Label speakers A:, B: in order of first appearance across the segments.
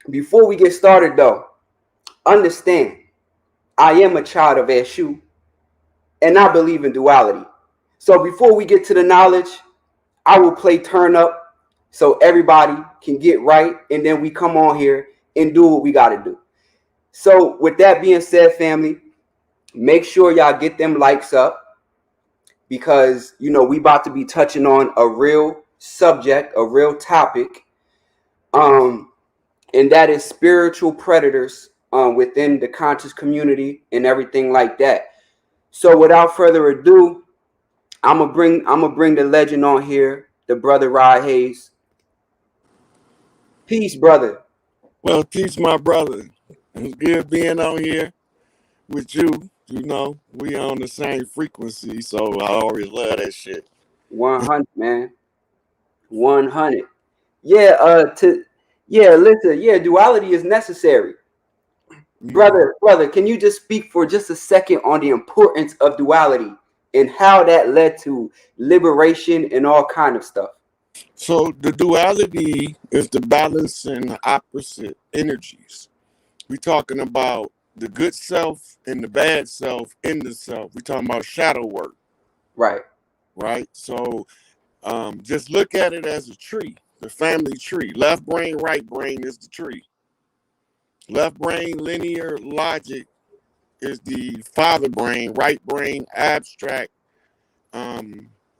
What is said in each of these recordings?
A: Before we get started though, understand I am a child of Eshu and I believe in duality. So before we get to the knowledge, I will play turn up so everybody can get right, and then we come on here and do what we got to do. So with that being said, family, make sure y'all get them likes up because we about to be touching on a real subject, a real topic, and that is spiritual predators within the conscious community and everything like that. So without further ado, I'm gonna bring the legend on here, the brother Rod Hayes. Peace, brother.
B: Well, peace, my brother. It's good being on here with you. We on the same frequency, so I always love that shit.
A: 100, man. 100. Listen, duality is necessary. Brother, can you just speak for just a second on the importance of duality and how that led to liberation and all kind of stuff?
B: So the duality is the balance and the opposite energies. We're talking about the good self and the bad self in the self. We're talking about shadow work.
A: Right.
B: So just look at it as a tree, the family tree. Left brain, right brain is the tree. Left brain, linear logic is the father brain. Right brain, abstract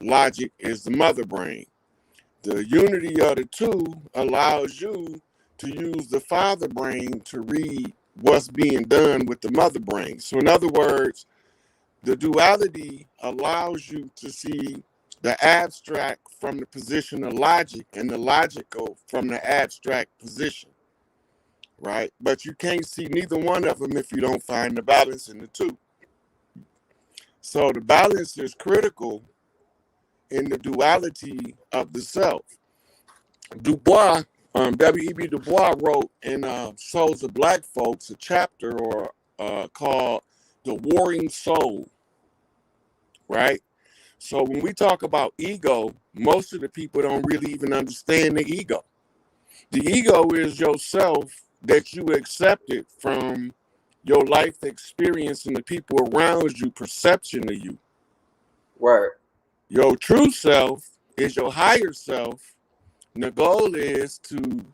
B: logic is the mother brain. The unity of the two allows you to use the father brain to read what's being done with the mother brain. So in other words, the duality allows you to see the abstract from the position of logic and the logical from the abstract position, right? But you can't see neither one of them if you don't find the balance in the two. So the balance is critical in the duality of the self. Du Bois, W.E.B. Du Bois wrote in Souls of Black Folks a chapter called The Warring Soul, right? So when we talk about ego, most of the people don't really even understand the ego. The ego is yourself that you accepted from your life experience and the people around you perception of you.
A: Word.
B: Your true self is your higher self. And the goal is to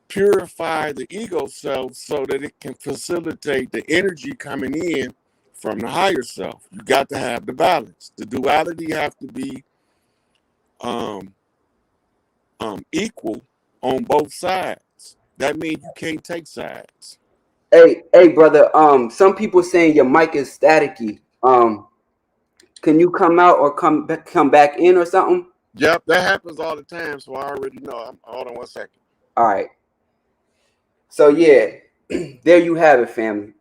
B: purify the ego self so that it can facilitate the energy coming in from the higher self. You got to have the balance. The duality have to be equal on both sides. That means you can't take sides.
A: Hey, brother. Some people saying your mic is staticky. Can you come out or come back in or something?
B: Yep, that happens all the time. So I already know. Hold on 1 second.
A: All right. So yeah, there you have it, family.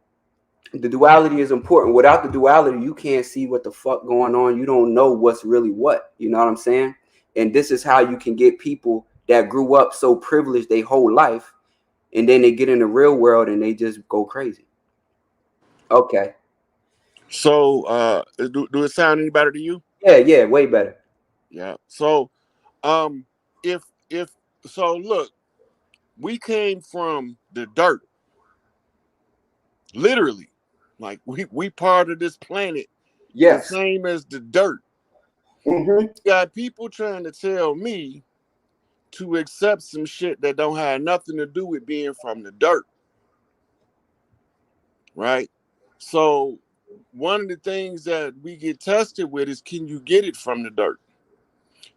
A: The duality is important. Without the duality, you can't see what the fuck going on. You don't know what's really what. You know what I'm saying? And this is how you can get people that grew up so privileged their whole life, and then they get in the real world and they just go crazy. Okay.
B: So do it sound any better to you?
A: Yeah, way better.
B: Yeah. So if so look, we came from the dirt. Literally. Like we part of this planet.
A: Yes.
B: The same as the dirt.
A: Mm-hmm.
B: Got people trying to tell me to accept some shit that don't have nothing to do with being from the dirt. Right? So one of the things that we get tested with is, can you get it from the dirt?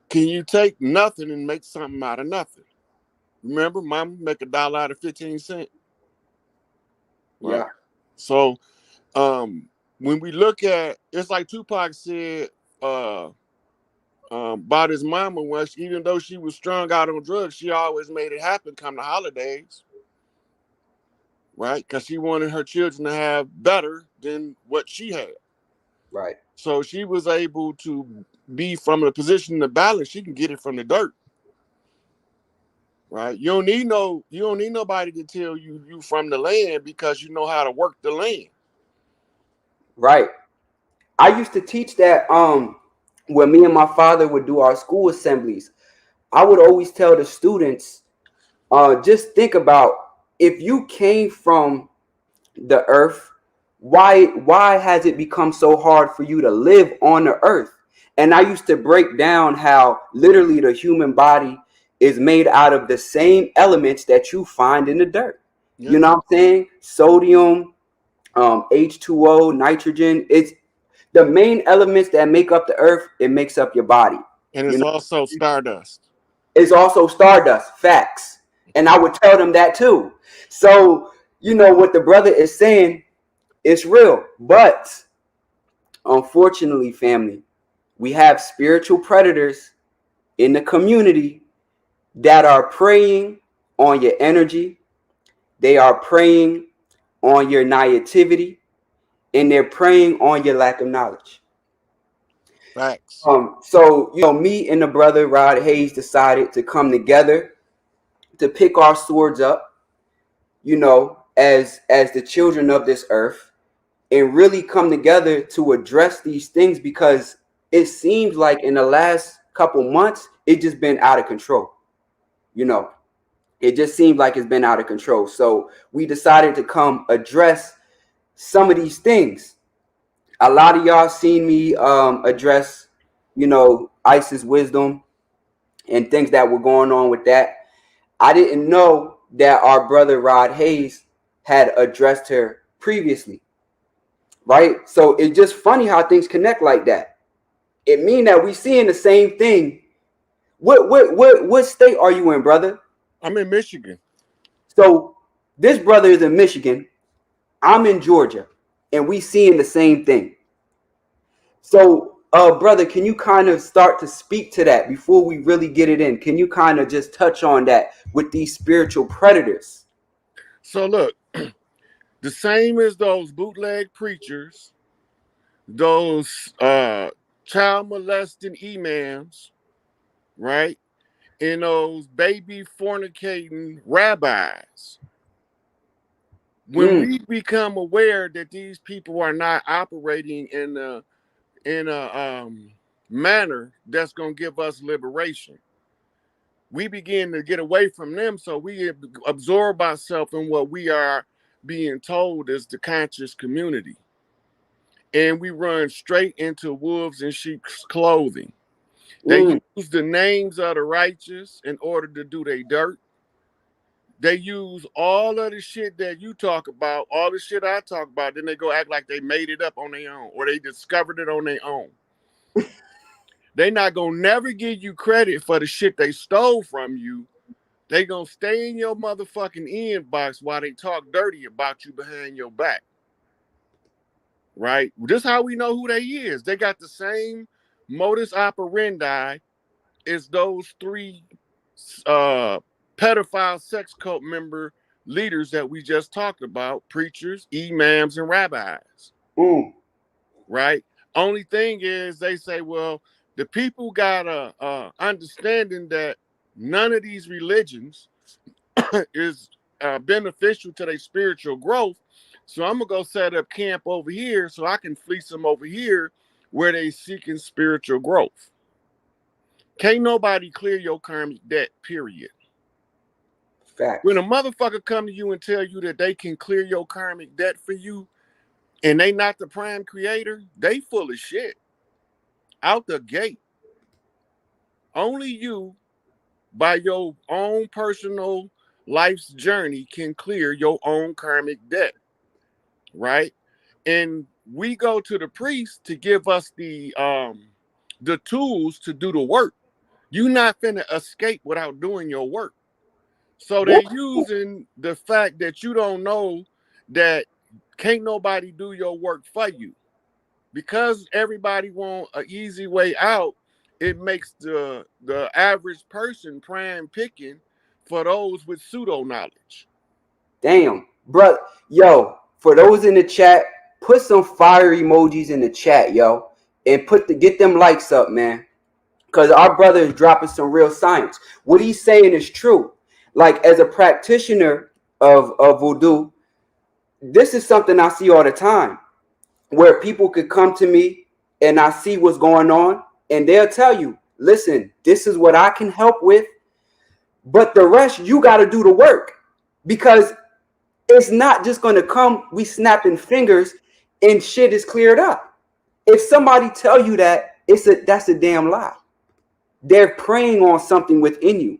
B: Can you take nothing and make something out of nothing? Remember, mama make $1 out of 15 cents. Right?
A: Yeah.
B: So when we look at, it's like Tupac said about his mama, even though she was strung out on drugs, she always made it happen come the holidays. Right? Because she wanted her children to have better than what she had.
A: Right.
B: So she was able to be from a position of balance. She can get it from the dirt. Right? You don't need nobody to tell you from the land because you know how to work the land.
A: Right. I used to teach that when me and my father would do our school assemblies. I would always tell the students, Just think about, if you came from the earth, why has it become so hard for you to live on the earth? And I used to break down how literally the human body is made out of the same elements that you find in the dirt.
B: Yeah.
A: You know what I'm saying? Sodium, H2O, nitrogen. It's the main elements that make up the earth. It makes up your body.
B: And
A: You
B: it's
A: know,
B: also stardust.
A: it's also stardust. Facts. And I would tell them that too. So, what the brother is saying, it's real. But unfortunately, family, we have spiritual predators in the community that are preying on your energy. They are preying on your naivety, and they're preying on your lack of knowledge.
B: Facts.
A: So me and the brother Rod Hayes decided to come together to pick our swords up, as the children of this earth, and really come together to address these things, because it seems like in the last couple months it just been out of control. You know, it just seems like it's been out of control. So we decided to come address some of these things. A lot of y'all seen me address, Isis wisdom and things that were going on with that. I didn't know that our brother Rod Hayes had addressed her previously, right? So it's just funny how things connect like that. It mean that we seeing the same thing. What state are you in, brother?
B: I'm in Michigan.
A: So this brother is in Michigan. I'm in Georgia, and we seeing the same thing. So, brother, can you kind of start to speak to that before we really get it in? Can you kind of just touch on that with these spiritual predators?
B: So look, the same as those bootleg preachers, those child molesting imams, right? And those baby fornicating rabbis. When
A: Mm,
B: we become aware that these people are not operating in a manner that's going to give us liberation, we begin to get away from them. So we absorb ourselves in what we are being told is the conscious community, and we run straight into wolves in sheep's clothing. They
A: mm,
B: use the names of the righteous in order to do their dirt. They use all of the shit that you talk about, all the shit I talk about, then they go act like they made it up on their own or they discovered it on their own. They not gonna never give you credit for the shit they stole from you. They gonna stay in your motherfucking inbox while they talk dirty about you behind your back. Right? This is how we know who they is. They got the same modus operandi as those three uh pedophile sex cult member leaders that we just talked about, preachers, imams, and rabbis,
A: mm.
B: right? Only thing is they say, well, the people got a understanding that none of these religions is beneficial to their spiritual growth. So I'm gonna go set up camp over here so I can fleece them over here where they seeking spiritual growth. Can't nobody clear your karmic debt, period. When
A: Facts.
B: a motherfucker come to you and tell you that they can clear your karmic debt for you and they not the prime creator, they full of shit. Out the gate. Only you, by your own personal life's journey, can clear your own karmic debt, right? And we go to the priest to give us the tools to do the work. You not finna escape without doing your work. So they're
A: Woo.
B: using the fact that you don't know that can't nobody do your work for you. Because everybody want an easy way out, it makes the average person prime picking for those with pseudo knowledge.
A: Damn, bro. Yo, for those in the chat, put some fire emojis in the chat, yo, and get them likes up, man. Because our brother is dropping some real science. What he's saying is true. Like, as a practitioner of voodoo, this is something I see all the time, where people could come to me and I see what's going on, and they'll tell you, listen, this is what I can help with, But the rest, you got to do the work, because it's not just going to come, we snapping fingers and shit is cleared up. If somebody tell you that, that's a damn lie. They're preying on something within you.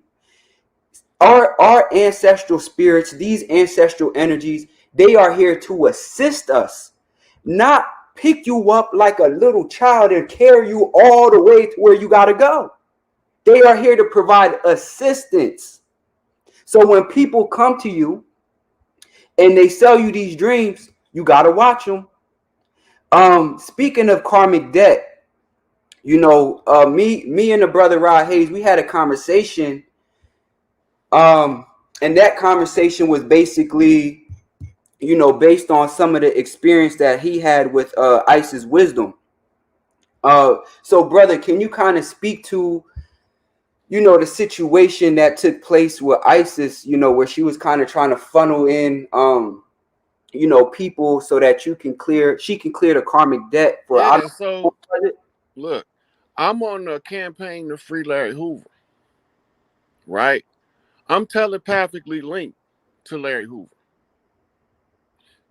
A: Our ancestral spirits, these ancestral energies, they are here to assist us, not pick you up like a little child and carry you all the way to where you got to go. They are here to provide assistance. So when people come to you and they sell you these dreams, you got to watch them. Speaking of karmic debt, me and the brother Rod Hayes, we had a conversation. And that conversation was basically, based on some of the experience that he had with Isis wisdom. So brother, can you kind of speak to, the situation that took place with Isis, where she was kind of trying to funnel in, people so that she can clear the karmic debt for.
B: Yeah, so look, I'm on a campaign to free Larry Hoover, right? I'm telepathically linked to Larry Hoover.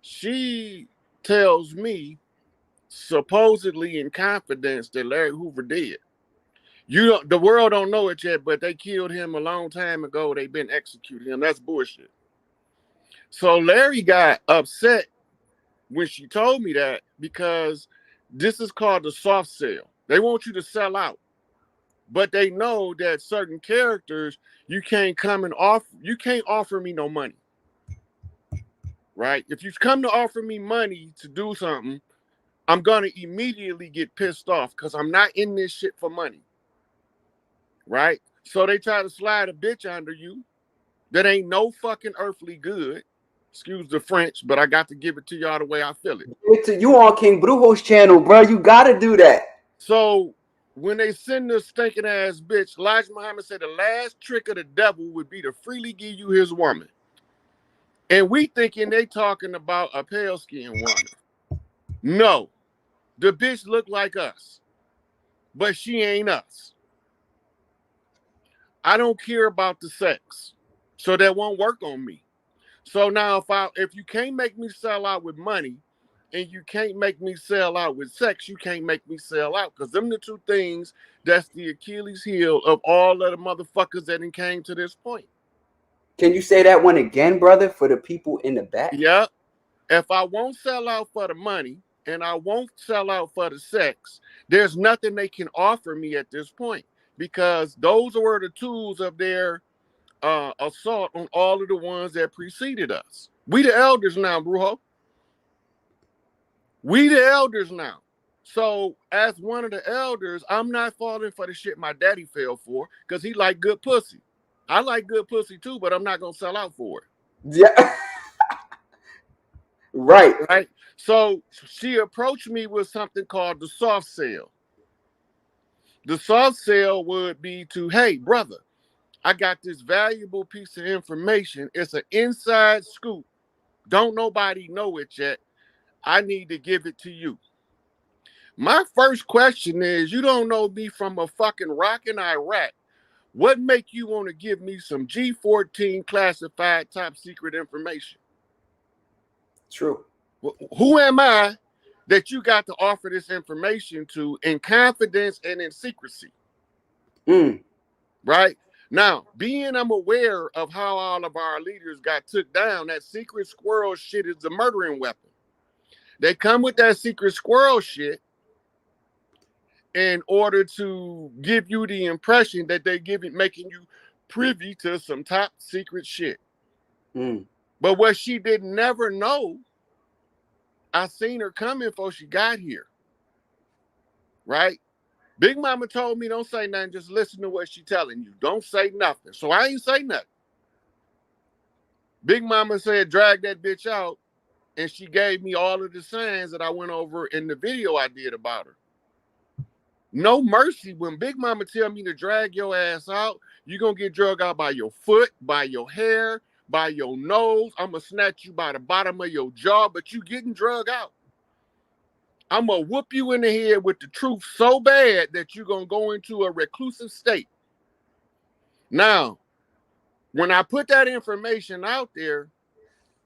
B: She tells me, supposedly in confidence, that Larry Hoover did. The world don't know it yet, but they killed him a long time ago. They've been executing him. That's bullshit. So Larry got upset when she told me that, because this is called the soft sell. They want you to sell out, but they know that certain characters, you can't offer me no money, right? If you come to offer me money to do something, I'm gonna immediately get pissed off, because I'm not in this shit for money, right? So they try to slide a bitch under you that ain't no fucking earthly good. Excuse the French, but I got to give it to y'all the way I feel it.
A: You on King Brujo's channel, bro. You got to do that.
B: So when they send this stinking ass bitch, Elijah Muhammad said the last trick of the devil would be to freely give you his woman. And we thinking they talking about a pale-skinned woman. No, the bitch look like us, but she ain't us. I don't care about the sex, so that won't work on me. So now if you can't make me sell out with money, and you can't make me sell out with sex, you can't make me sell out, because them the two things that's the Achilles heel of all of the motherfuckers that came to this point.
A: Can you say that one again, brother, for the people in the back?
B: Yeah. If I won't sell out for the money and I won't sell out for the sex, there's nothing they can offer me at this point, because those were the tools of their assault on all of the ones that preceded us. We the elders now, Brujo. We the elders now. So as one of the elders, I'm not falling for the shit my daddy fell for, because he like good pussy. I like good pussy too, but I'm not gonna sell out for it.
A: Yeah. Right.
B: So she approached me with something called the soft sell. The soft sell would be to, hey, brother, I got this valuable piece of information. It's an inside scoop. Don't nobody know it yet. I need to give it to you. My first question is, you don't know me from a fucking rock in Iraq. What make you want to give me some G14 classified top secret information?
A: True.
B: Who am I that you got to offer this information to in confidence and in secrecy? Right? Now, I'm aware of how all of our leaders got took down, that secret squirrel shit is a murdering weapon. They come with that secret squirrel shit in order to give you the impression that they're making you privy to some top secret shit. But what she didn't never know, I seen her coming before she got here. Right? Big Mama told me, don't say nothing, just listen to what she telling you. Don't say nothing. So I ain't say nothing. Big Mama said, drag that bitch out. And she gave me all of the signs that I went over in the video I did about her. No mercy. When Big Mama tell me to drag your ass out, you're going to get drug out by your foot, by your hair, by your nose. I'm going to snatch you by the bottom of your jaw, but you getting drug out. I'm going to whoop you in the head with the truth so bad that you're going to go into a reclusive state. Now, when I put that information out there,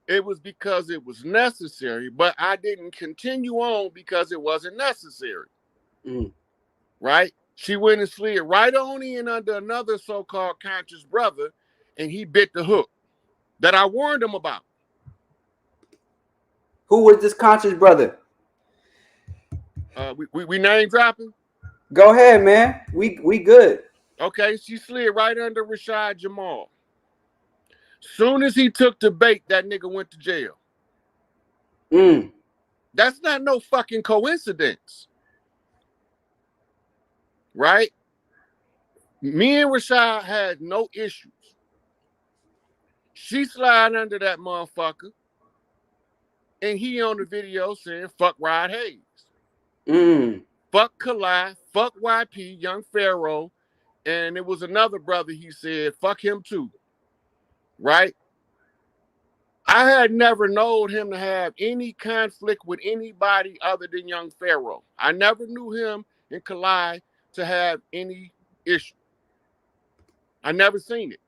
B: it was because it was necessary, but I didn't continue on because it wasn't necessary. Right? She went and slid right on in under another so-called conscious brother, and he bit the hook that I warned him about.
A: Who was this conscious brother?
B: We name dropping?
A: Go ahead, man. We good.
B: Okay, she slid right under Rashad Jamal. Soon as he took the bait, that nigga went to jail. That's not no fucking coincidence. Right? Me and Rashad had no issues. She slid under that motherfucker, and he on the video saying, fuck Rod Hayes. Fuck Kalai, fuck YP, Young Pharaoh, and it was another brother he said, fuck him too. Right? I had never known him to have any conflict with anybody other than Young Pharaoh. I never knew him and Kalai to have any issue. I never seen it.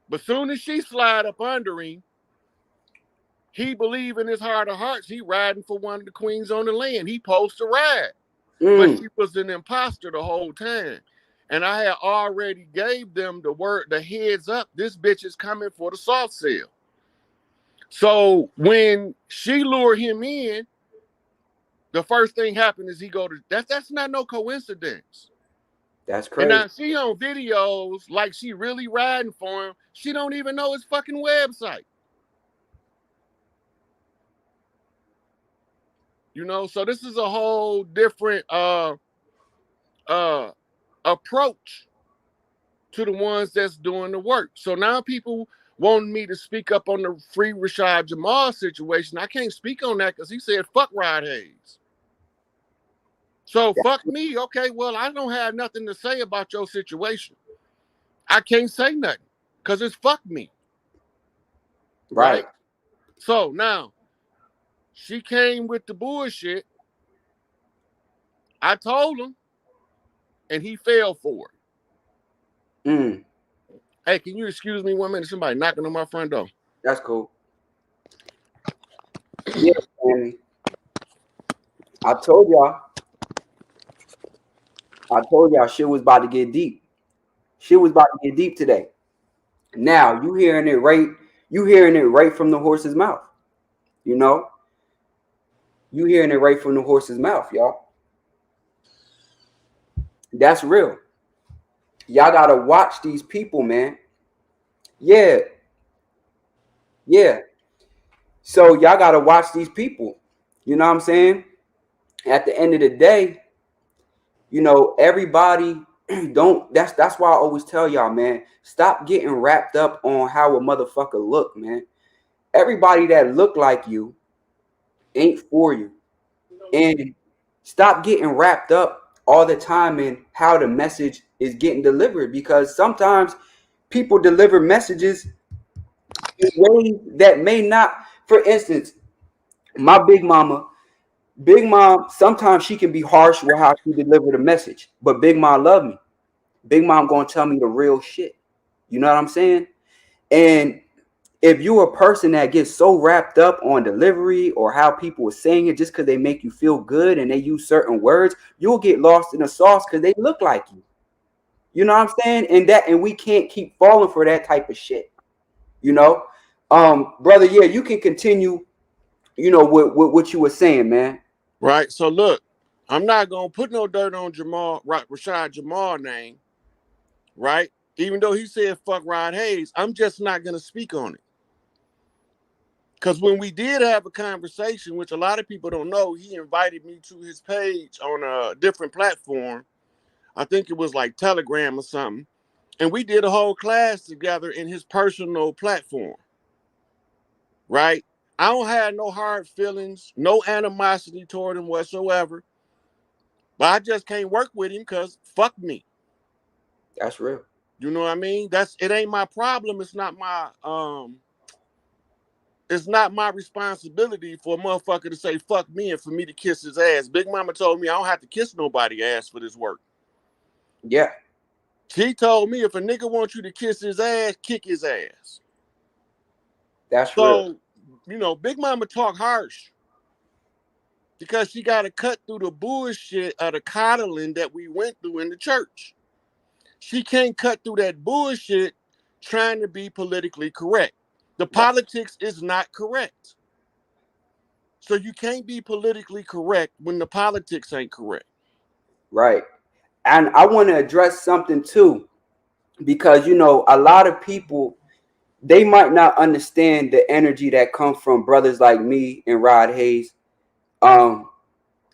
B: But soon as she slide up under him, he believe in his heart of hearts he riding for one of the queens on the land. He supposed to ride. But she was an imposter the whole time. And I had already gave them the word, the heads up, this bitch is coming for the soft sale. So when she lured him in, the first thing happened is he go to, that's not no coincidence.
A: That's crazy.
B: And I see on videos like she really riding for him. She don't even know his fucking website. You know, so this is a whole different approach to the ones that's doing the work. So now people want me to speak up on the free Rashad Jamal situation. I can't speak on that because he said fuck Rod Hayes. So fuck me. Okay, well, I don't have nothing to say about your situation. I can't say nothing because it's fuck me. Right? So now she came with the bullshit. I told him, and he fell for it. Hey, can you excuse me 1 minute? Somebody knocking on my front door.
A: That's cool. Yeah, and I told y'all shit was about to get deep. Shit was about to get deep today. Now you hearing it right from the horse's mouth. You know? You hearing it right from the horse's mouth, y'all. That's real. Y'all gotta watch these people, man. Yeah. So y'all gotta watch these people. You know what I'm saying? At the end of the day, you know, everybody don't. That's why I always tell y'all, man, stop getting wrapped up on how a motherfucker look, man. Everybody that look like you ain't for you. And stop getting wrapped up all the time in how the message is getting delivered, because sometimes people deliver messages in ways that may not. For instance, my big mom, sometimes she can be harsh with how she deliver the message, but Big Mom love me. Big Mom gonna tell me the real shit. You know what I'm saying? And if you're a person that gets so wrapped up on delivery or how people are saying it just because they make you feel good and they use certain words, you'll get lost in the sauce because they look like you. You know what I'm saying? And we can't keep falling for that type of shit. You know? Brother, yeah, you can continue, you know, with what you were saying, man.
B: Right. So look, I'm not gonna put no dirt on Rashad Jamal name, right? Even though he said fuck Rod Hayes, I'm just not gonna speak on it. Because when we did have a conversation, which a lot of people don't know, he invited me to his page on a different platform. I think it was like Telegram or something. And we did a whole class together in his personal platform. Right? I don't have no hard feelings, no animosity toward him whatsoever. But I just can't work with him because fuck me.
A: That's real.
B: You know what I mean? It ain't my problem. It's not my responsibility for a motherfucker to say fuck me and for me to kiss his ass. Big Mama told me I don't have to kiss nobody ass for this work.
A: Yeah.
B: She told me if a nigga wants you to kiss his ass, kick his ass.
A: That's real.
B: So, Big Mama talk harsh because she got to cut through the bullshit of the coddling that we went through in the church. She can't cut through that bullshit trying to be politically correct. The
A: Right.
B: politics is not correct. So you can't be politically correct when the politics ain't correct.
A: Right. And I want to address something too, because a lot of people, they might not understand the energy that comes from brothers like me and Rod Hayes. Um,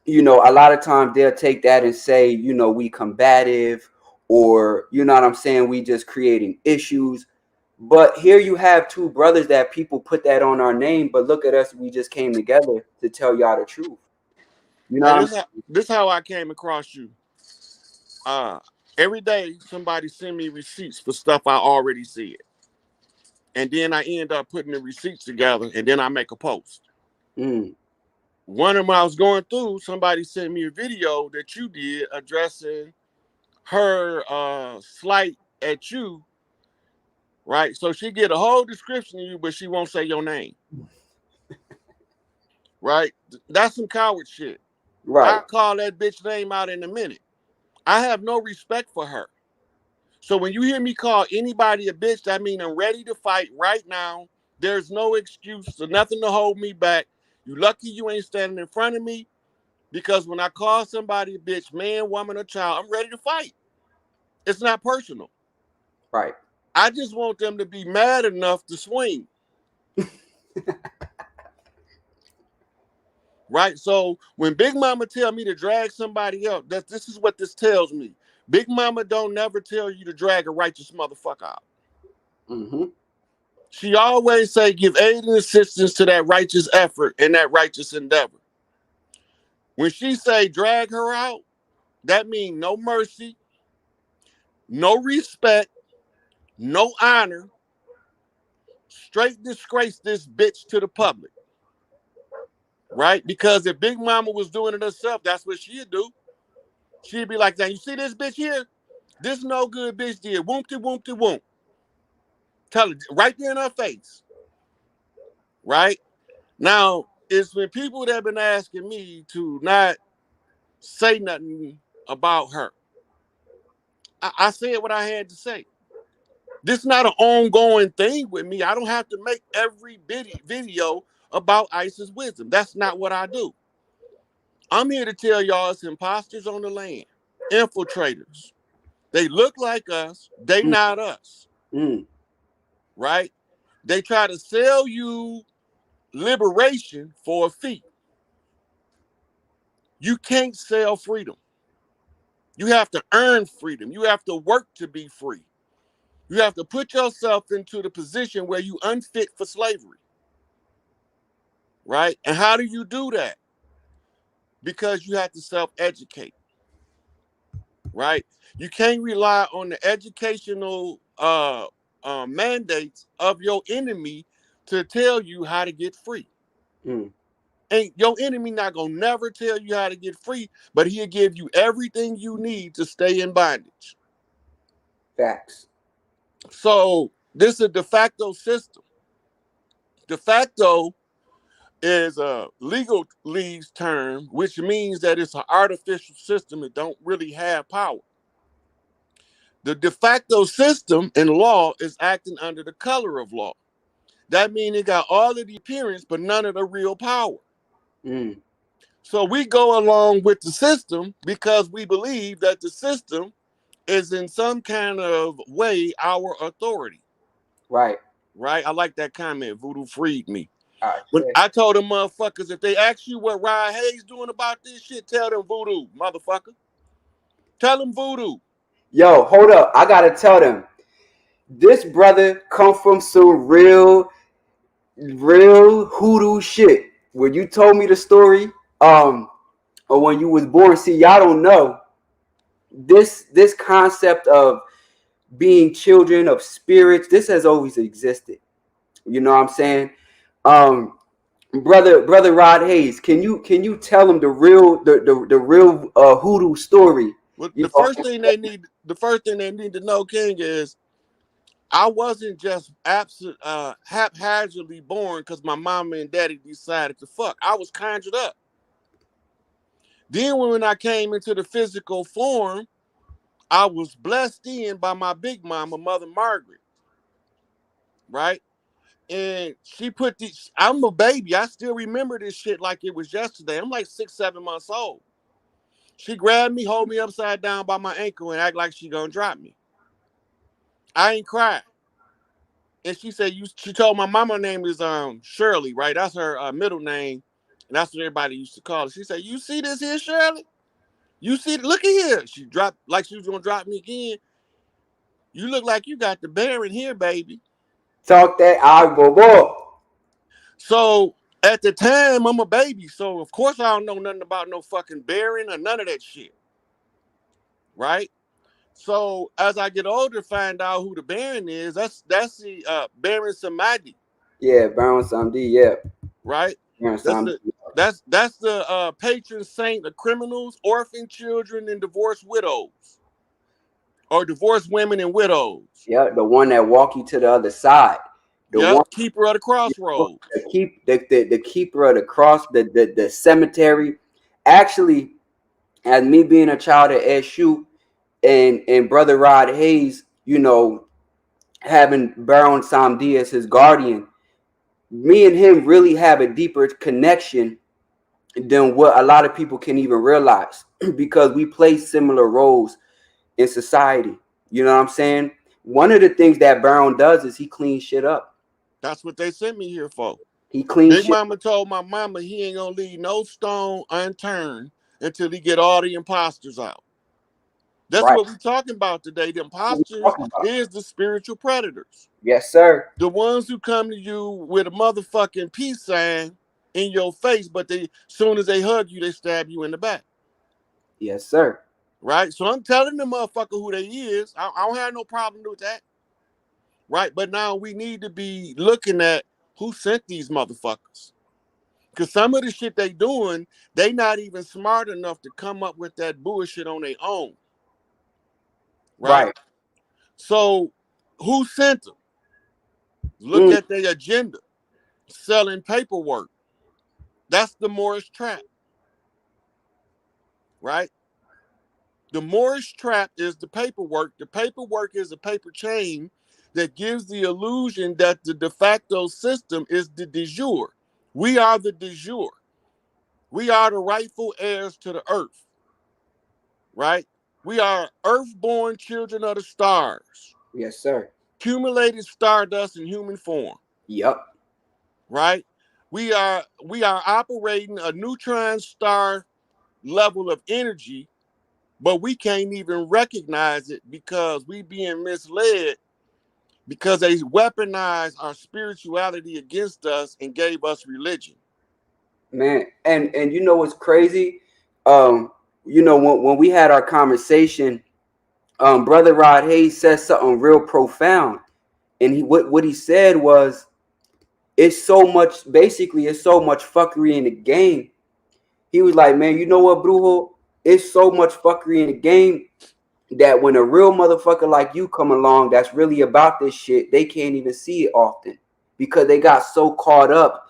A: a lot of times they'll take that and say, we combative, or what I'm saying, we just creating issues. But here you have two brothers that people put that on our name, but look at us, we just came together to tell y'all the truth. You know
B: Hey,
A: what I'm
B: this how I came across you. Uh, every day somebody send me receipts for stuff I already said, and then I end up putting the receipts together, and then I make a post.
A: saying?
B: One of them I was going through, somebody sent me a video that you did addressing her slight at you, right? So she get a whole description of you, but she won't say your name, right? That's some coward shit.
A: Right,
B: I'll call that bitch name out in a minute. I have no respect for her. So when you hear me call anybody a bitch, that means I'm ready to fight right now. There's no excuse, so nothing to hold me back. You lucky you ain't standing in front of me, because when I call somebody a bitch, man, woman, or child, I'm ready to fight. It's not personal.
A: right,
B: I just want them to be mad enough to swing. Right? So when Big Mama tell me to drag somebody else, this is what this tells me. Big Mama don't never tell you to drag a righteous motherfucker out.
A: mm-hmm.
B: She always say give aid and assistance to that righteous effort and that righteous endeavor. When she say drag her out, that means no mercy, no respect, no honor, straight disgrace this bitch to the public. Right? Because if Big Mama was doing it herself, that's what she'd do. She'd be like that. You see this bitch here? This no good bitch did. Whoopty whoopty whoop. Tell her right there in her face. Right? Now, it's when people that have been asking me to not say nothing about her. I said what I had to say. This is not an ongoing thing with me. I don't have to make every video about Isis wisdom. That's not what I do. I'm here to tell y'all it's imposters on the land, infiltrators. They look like us. They not us,
A: Mm,
B: right? They try to sell you liberation for a fee. You can't sell freedom. You have to earn freedom. You have to work to be free. You have to put yourself into the position where you unfit for slavery, right? And how do you do that? Because you have to self-educate, right? You can't rely on the educational mandates of your enemy to tell you how to get free.
A: mm.
B: Ain't your enemy not gonna never tell you how to get free, but he'll give you everything you need to stay in bondage.
A: Facts.
B: So this is a de facto system. De facto is a legalese term, which means that it's an artificial system that don't really have power. The de facto system in law is acting under the color of law. That means it got all of the appearance, but none of the real power.
A: Mm.
B: So we go along with the system because we believe that the system is in some kind of way our authority.
A: Right.
B: Right? I like that comment. Voodoo freed me.
A: I
B: When
A: say.
B: I told them motherfuckers, if they ask you what Rod Hayes doing about this shit, tell them voodoo, motherfucker. Tell them voodoo.
A: Yo, hold up. I gotta tell them. This brother come from some real hoodoo shit. When you told me the story, or when you was born, see, y'all don't know this concept of being children of spirits. This has always existed. You know what I'm saying? Um, brother Rod Hayes, can you tell him the real hoodoo story
B: Well,
A: You know,
B: the first thing they need to know, King, is I wasn't just haphazardly born because my mama and daddy decided to fuck. I was conjured up. Then when I came into the physical form, I was blessed in by my big mama, Mother Margaret, right? And she put this, I'm a baby. I still remember this shit like it was yesterday. I'm like 6, 7 months old. She grabbed me, hold me upside down by my ankle, and act like she gonna drop me. I ain't cried. And she said, she told my mama name is Shirley, right? That's her middle name. And that's what everybody used to call her. She said, you see this here, Shirley? You see, look at here. She dropped like she was gonna drop me again. You look like you got the bearing here, baby.
A: talk that I go.
B: So at the time, I'm a baby. So of course I don't know nothing about no fucking bearing or none of that shit. Right? So as I get older, find out who the Baron is. That's the Baron Samadi,
A: Yeah, Baron Samedi, yeah.
B: right?
A: Baron
B: That's
A: Samedi.
B: the that's the patron saint of criminals, orphan children, and divorced widows, or divorced women and widows.
A: Yeah, the one that walk you to the other side. The one
B: Yep, keeper of the crossroads.
A: the keeper of the cross, the cemetery. Actually, as me being a child of SU and brother Rod Hayes, having Baron Samdi as his guardian, me and him really have a deeper connection than what a lot of people can even realize because we play similar roles in society. You know what I'm saying? One of the things that Baron does is he cleans shit up.
B: That's what they sent me here for.
A: He cleans
B: Big
A: shit.
B: Mama told my mama he ain't gonna leave no stone unturned until he get all the imposters out. That's
A: Right.
B: what we're talking about today. The
A: What we
B: imposters
A: talking about?
B: is the spiritual predators.
A: Yes, sir.
B: The ones who come to you with a motherfucking peace sign in your face, but they soon as they hug you, they stab you in the back.
A: Yes, sir.
B: Right? So I'm telling the motherfucker who they is. I don't have no problem with that. Right? But now we need to be looking at who sent these motherfuckers. Because some of the shit they doing, they not even smart enough to come up with that bullshit on their own. Right?
A: Right.
B: So who sent them? Look
A: Mm.
B: at their agenda. Selling paperwork. That's the Moorish trap. Right? The Moorish trap is the paperwork. The paperwork is a paper chain that gives the illusion that the de facto system is the de jure. We are the de jure. We are the rightful heirs to the earth, right? We are earth-born children of the stars,
A: Yes, sir.
B: accumulated stardust in human form,
A: Yep.
B: right? We are operating a neutron star level of energy, but we can't even recognize it because we being misled because they weaponized our spirituality against us and gave us religion.
A: Man. And you know what's crazy? When we had our conversation, brother Rod Hayes said something real profound. And what he said was it's so much fuckery in the game. He was like, man, you know what, Brujo? It's so much fuckery in the game that when a real motherfucker like you come along that's really about this shit, they can't even see it often because they got so caught up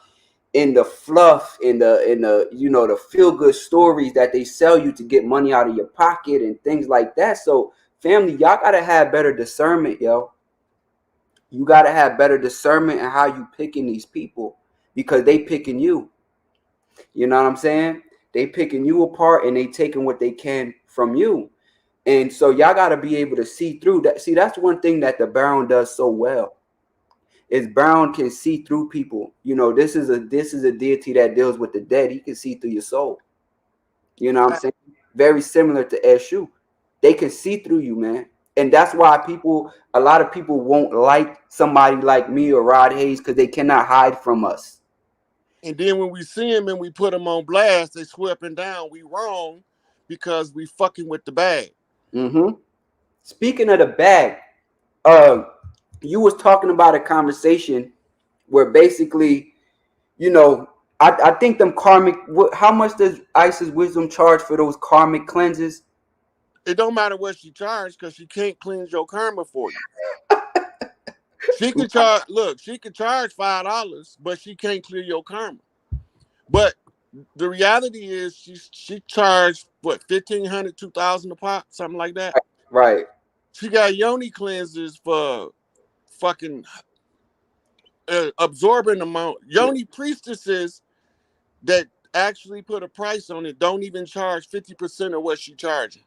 A: in the fluff, in the the feel good stories that they sell you to get money out of your pocket and things like that. So family, y'all gotta have better discernment, yo. You gotta have better discernment in how you picking these people because they picking you. You know what I'm saying? They picking you apart and they taking what they can from you. And so y'all got to be able to see through that. See, that's one thing that the Baron does so well. Is Baron can see through people. This is a deity that deals with the dead. He can see through your soul. You know what I'm saying? Very similar to Eshu. They can see through you, man. And that's why a lot of people won't like somebody like me or Rod Hayes because they cannot hide from us.
B: And then when we see them and we put them on blast, they sweeping down. We wrong because we fucking with the bag.
A: Mm-hmm. Speaking of the bag, uh, you was talking about a conversation where basically, I think them karmic. How much does Isis wisdom charge for those karmic cleanses?
B: It don't matter what she charged because she can't cleanse your karma for you. She could charge. Look, she could charge $5, but she can't clear your karma. But the reality is, she charged what, 1,500, 2,000 a pop, something like that.
A: Right.
B: She got yoni cleansers for fucking absorbent amount. Yoni priestesses that actually put a price on it don't even charge 50% of what she charging.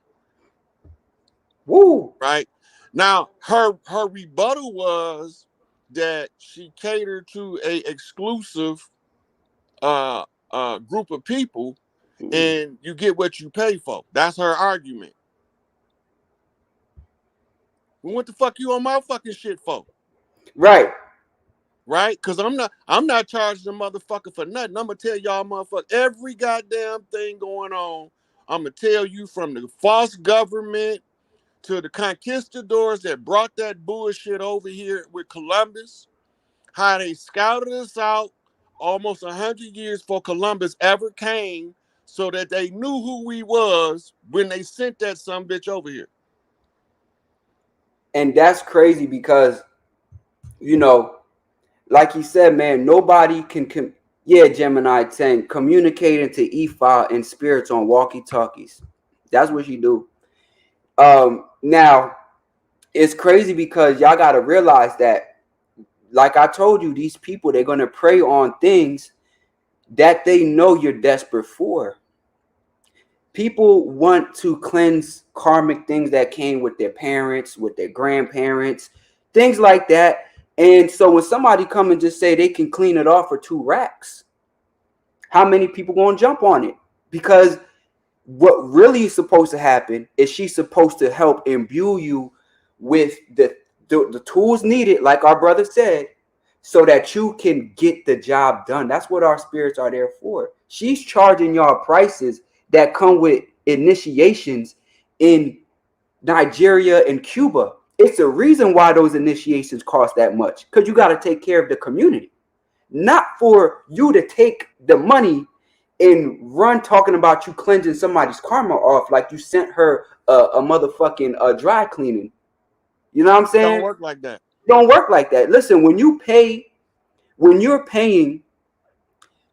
A: Woo.
B: Right now, her rebuttal was that she catered to a exclusive group of people, and you get what you pay for. That's her argument. Well, what the fuck you on my fucking shit for?
A: Right.
B: Right? Because I'm not charging the motherfucker for nothing. I'm gonna tell y'all motherfucker every goddamn thing going on. I'm gonna tell you, from the false government to the conquistadors that brought that bullshit over here with Columbus, how they scouted us out almost 100 years before Columbus ever came, so that they knew who we was when they sent that sumbitch over here.
A: And that's crazy because, you know, like you said, man, nobody can yeah, Gemini 10, communicating to Ifa and spirits on walkie-talkies. That's what you do. Now, it's crazy because y'all got to realize that, like I told you, these people, they're going to prey on things that they know you're desperate for. People want to cleanse karmic things that came with their parents, with their grandparents, things like that. And so when somebody come and just say they can clean it off for 2 racks, how many people going to jump on it? Because what really is supposed to happen is she's supposed to help imbue you with the tools needed, like our brother said, so that you can get the job done. That's what our spirits are there for. She's charging y'all prices that come with initiations in Nigeria and Cuba. It's the reason why those initiations cost that much, because you got to take care of the community, not for you to take the money and run talking about you cleansing somebody's karma off like you sent her a motherfucking dry cleaning. You know what I'm saying?
B: Don't work like that.
A: Don't work like that. Listen, when you're paying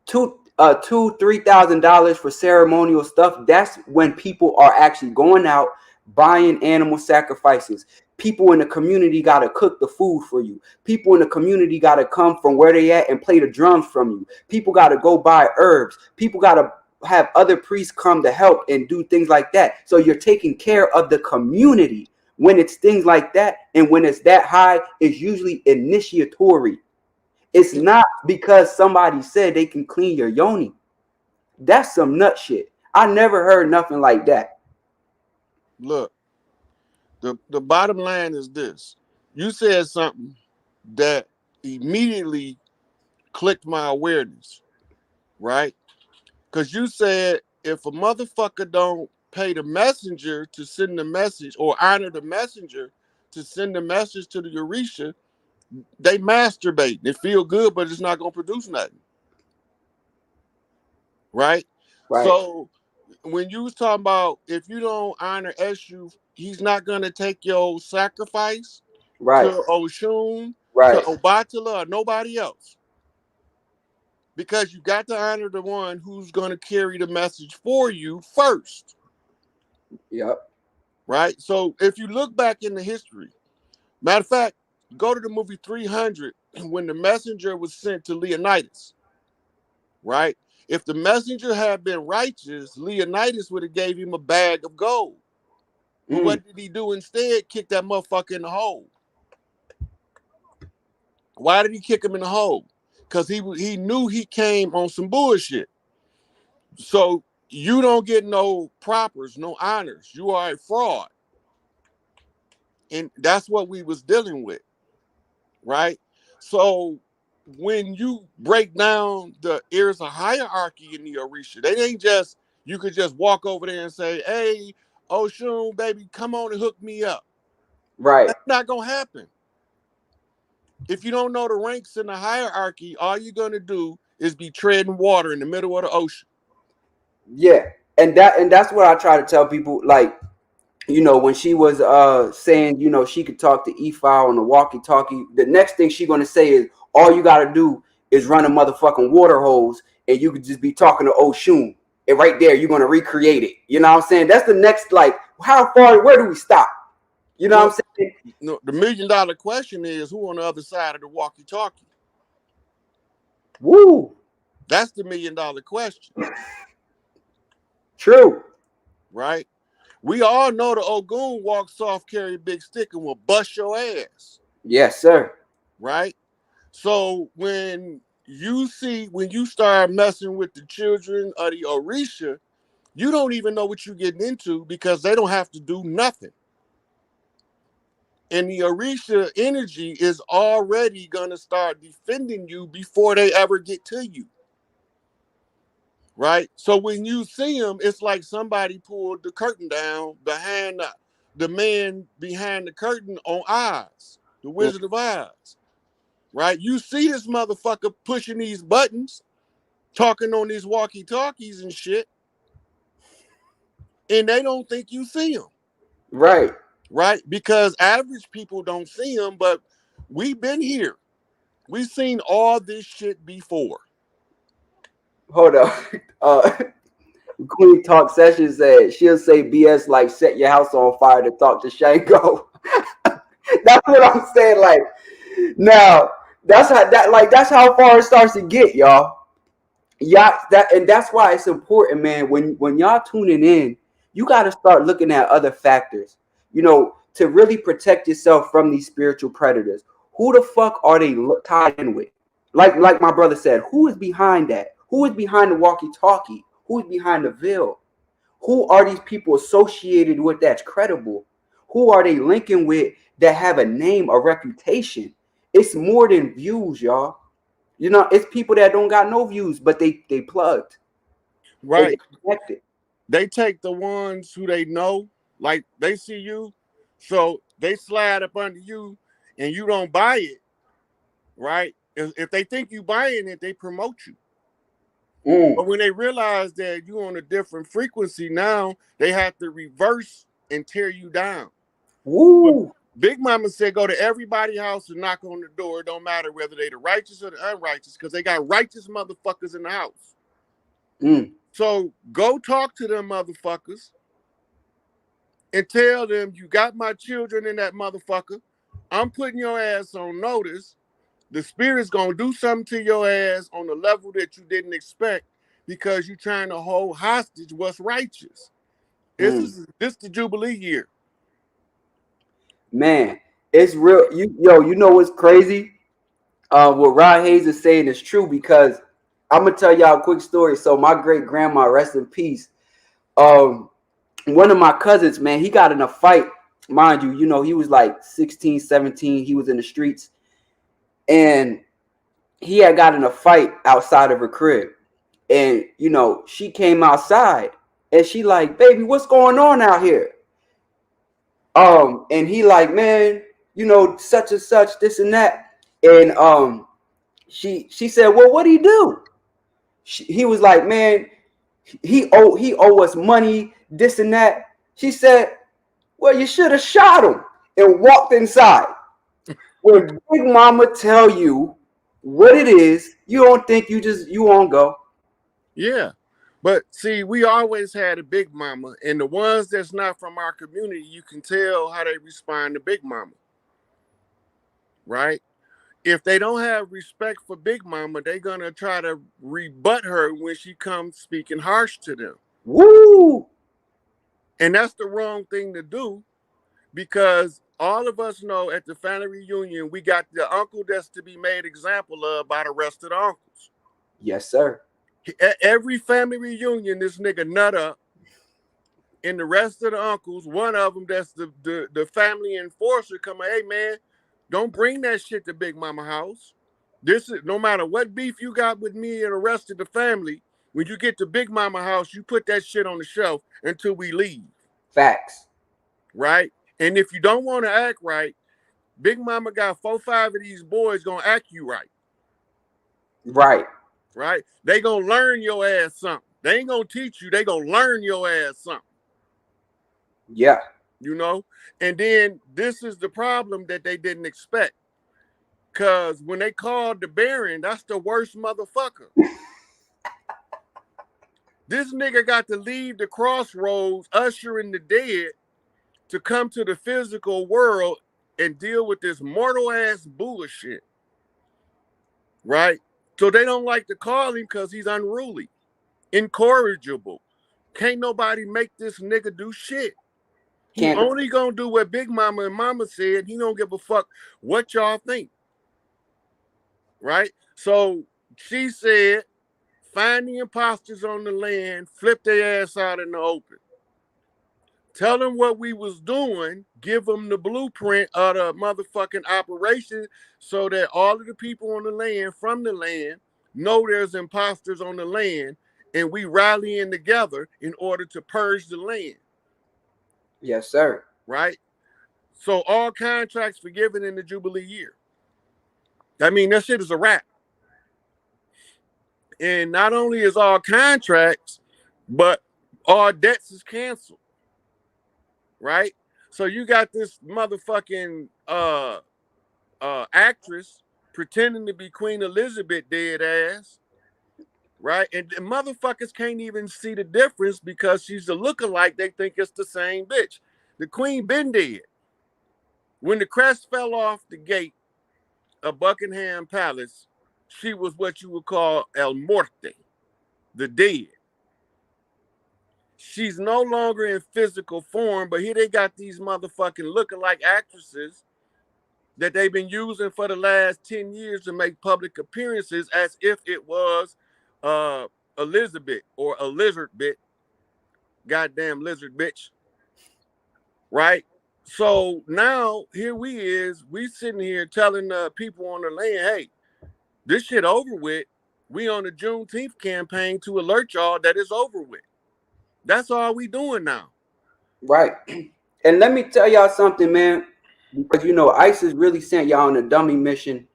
A: $2,000-$3,000 for ceremonial stuff, that's when people are actually going out buying animal sacrifices. People in the community got to cook the food for you. People in the community got to come from where they at and play the drums from you. People got to go buy herbs. People got to have other priests come to help and do things like that. So you're taking care of the community. When it's things like that, and when it's that high, it's usually initiatory. It's not because somebody said they can clean your yoni. That's some nut shit. I never heard nothing like that.
B: Look, the bottom line is this. You said something that immediately clicked my awareness, right? Because you said if a motherfucker don't pay the messenger to send the message, or honor the messenger to send the message to the Orisha, they masturbate. They feel good, but it's not going to produce nothing. Right?
A: Right.
B: So when you was talking about, if you don't honor Eshu, he's not going to take your sacrifice
A: Right.
B: to Oshun, to
A: Right.
B: Obatala, or nobody else. Because you got to honor the one who's going to carry the message for you first.
A: Yep.
B: Right? So if you look back in the history, matter of fact, go to the movie 300 when the messenger was sent to Leonidas. Right? If the messenger had been righteous, Leonidas would have gave him a bag of gold. But what did he do instead? Kick that motherfucker in the hole. Why did he kick him in the hole? Because he knew he came on some bullshit. So you don't get no propers, no honors. You are a fraud. And that's what we was dealing with, right? So when you break down there's a hierarchy in the Orisha. They ain't just, you could just walk over there and say, hey, Oshun, baby, come on and hook me up.
A: Right.
B: That's not going to happen. If you don't know the ranks in the hierarchy, all you're going to do is be treading water in the middle of the ocean.
A: Yeah. And that's what I try to tell people. Like, you know, when she was saying, you know, she could talk to E-File on the walkie-talkie, the next thing she gonna say is, all you gotta do is run a motherfucking water hose and you could just be talking to Oshun. And right there, you're gonna recreate it. You know what I'm saying? That's the next, like, how far, where do we stop? You know what
B: Well,
A: I'm saying?
B: no, the $1 million question is, who on the other side of the walkie-talkie?
A: Woo!
B: That's the $1 million question,
A: True.
B: right? We all know the Ogun walks off, carry a big stick, and will bust your ass,
A: Yes, sir.
B: right? So when you start messing with the children of the Orisha, you don't even know what you're getting into because they don't have to do nothing. And the Orisha energy is already going to start defending you before they ever get to you. Right? So when you see them, it's like somebody pulled the curtain down behind the man behind the curtain on Oz, the
A: Mm.
B: Wizard of Oz. Right? You see this motherfucker pushing these buttons, talking on these walkie-talkies and shit, and they don't think you see them.
A: Right.
B: Right? Because average people don't see them, but we've been here. We've seen all this shit before.
A: Hold up. Queen Talk Session said she'll say BS like set your house on fire to talk to Shango. That's what I'm saying. Like, now that's how far it starts to get, y'all. Yeah, that's why it's important, man. When y'all tuning in, you got to start looking at other factors, you know, to really protect yourself from these spiritual predators. Who the fuck are they tied in with? Like my brother said, who is behind that? Who is behind the walkie-talkie? Who is behind the veil? Who are these people associated with that's credible? Who are they linking with that have a name, a reputation? It's more than views, y'all. You know, it's people that don't got no views, but they plugged and they
B: Right.
A: connected.
B: They take the ones who they know, like they see you, so they slide up under you and you don't buy it, right? If they think you buying it, they promote you.
A: Mm.
B: But when they realize that you're on a different frequency now, they have to reverse and tear you down. But
A: Woo.
B: Big Mama said go to everybody's house and knock on the door. It don't matter whether they the righteous or the unrighteous, because they got righteous motherfuckers in the house.
A: Mm.
B: So go talk to them motherfuckers and tell them you got my children in that motherfucker. I'm putting your ass on notice. The spirit's gonna do something to your ass on a level that you didn't expect because you're trying to hold hostage what's righteous.
A: Mm.
B: This the Jubilee year.
A: Man, it's real. You know what's crazy? What Rod Hayes is saying is true because I'm gonna tell y'all a quick story. So my great grandma, rest in peace. Um, one of my cousins, man, he got in a fight. Mind you, you know, he was like 16, 17. He was in the streets. And he had got in a fight outside of her crib. And, you know, she came outside and she like, baby, what's going on out here? And he like, man, you know, such and such, this and that. And she said, well, what'd he do? He was like, man, he owe us money, this and that. She said, well, you should have shot him and walked inside. When Big Mama tell you what it is, you don't think you won't go.
B: Yeah. But see, we always had a Big Mama, and the ones that's not from our community, you can tell how they respond to Big Mama, right? If they don't have respect for Big Mama, they're gonna try to rebut her when she comes speaking harsh to them.
A: Woo!
B: And that's the wrong thing to do because all of us know at the family reunion, we got the uncle that's to be made example of by the rest of the uncles.
A: Yes, sir.
B: At every family reunion, this nigga nut up, and the rest of the uncles, one of them that's the family enforcer, come, hey man, don't bring that shit to Big Mama house. This is no matter what beef you got with me and the rest of the family. When you get to Big Mama house, you put that shit on the shelf until we leave,
A: Facts.
B: right? And if you don't want to act right, Big Mama got 4, 5 of these boys gonna act you right,
A: Right.
B: right? They gonna learn your ass something. They ain't gonna teach you. They gonna learn your ass something.
A: Yeah.
B: you know? And then this is the problem that they didn't expect. Because when they called the Baron, that's the worst motherfucker. This nigga got to leave the crossroads, ushering the dead to come to the physical world and deal with this mortal ass bullshit. Right? So they don't like to call him because he's unruly, incorrigible. Can't nobody make this nigga do shit. He only gonna do what Big Mama and Mama said. He don't give a fuck what y'all think. Right? So she said, find the imposters on the land, flip their ass out in the open. Tell them what we was doing, give them the blueprint of the motherfucking operation so that all of the people on the land, from the land, know there's imposters on the land, and we rallying together in order to purge the land.
A: Yes, sir.
B: Right? So all contracts forgiven in the Jubilee year. I mean, that shit is a wrap. And not only is all contracts, but all debts is canceled. Right? So you got this motherfucking actress pretending to be Queen Elizabeth dead ass. Right? And the motherfuckers can't even see the difference because she's a lookalike. They think it's the same bitch. The queen been dead. When the crest fell off the gate of Buckingham Palace, she was what you would call El Muerte, the dead. She's no longer in physical form, but here they got these motherfucking lookalike actresses that they've been using for the last 10 years to make public appearances as if it was Elizabeth or a lizard bitch. Goddamn lizard bitch. Right? So now here we sitting here telling people on the land, hey, this shit over with. We on the Juneteenth campaign to alert y'all that it's over with. That's all we doing now.
A: Right. And let me tell y'all something, man. Because you know, ISIS really sent y'all on a dummy mission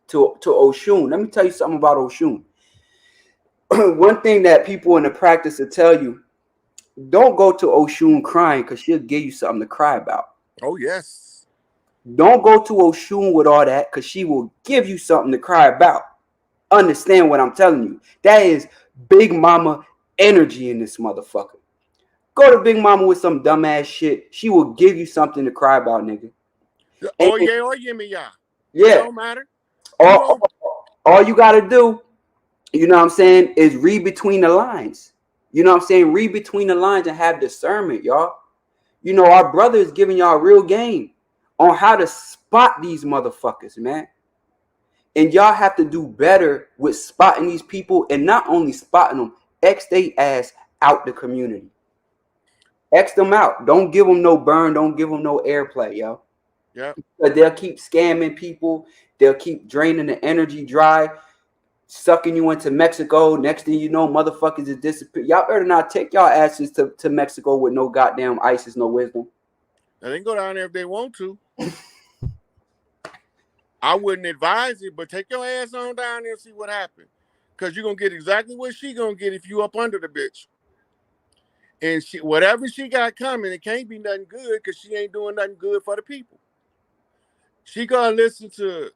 A: to Oshun. Let me tell you something about Oshun. One thing that people in the practice will tell you, don't go to Oshun crying because she'll give you something to cry about.
B: Oh, yes.
A: Don't go to Oshun with all that because she will give you something to cry about. Understand what I'm telling you. That is Big Mama energy in this motherfucker. Go to Big Mama with some dumbass shit. She will give you something to cry about, nigga.
B: Oh, yeah, or yimmy, yeah.
A: Yeah.
B: It don't matter.
A: All you got to do, you know what I'm saying, is read between the lines. You know what I'm saying? Read between the lines and have discernment, y'all. You know, our brother is giving y'all real game on how to spot these motherfuckers, man. And y'all have to do better with spotting these people, and not only spotting them, X they ass out the community. X them out. Don't give them no burn. Don't give them no airplay, yo.
B: Yeah.
A: But they'll keep scamming people. They'll keep draining the energy dry, sucking you into Mexico. Next thing you know, motherfuckers is disappear. Y'all better not take y'all asses to Mexico with no goddamn ISIS, no wisdom.
B: They can go down there if they want to. I wouldn't advise it, but take your ass on down there and see what happens. Because you're going to get exactly what she going to get if you up under the bitch. And she, whatever she got coming, it can't be nothing good because she ain't doing nothing good for the people. She going to listen to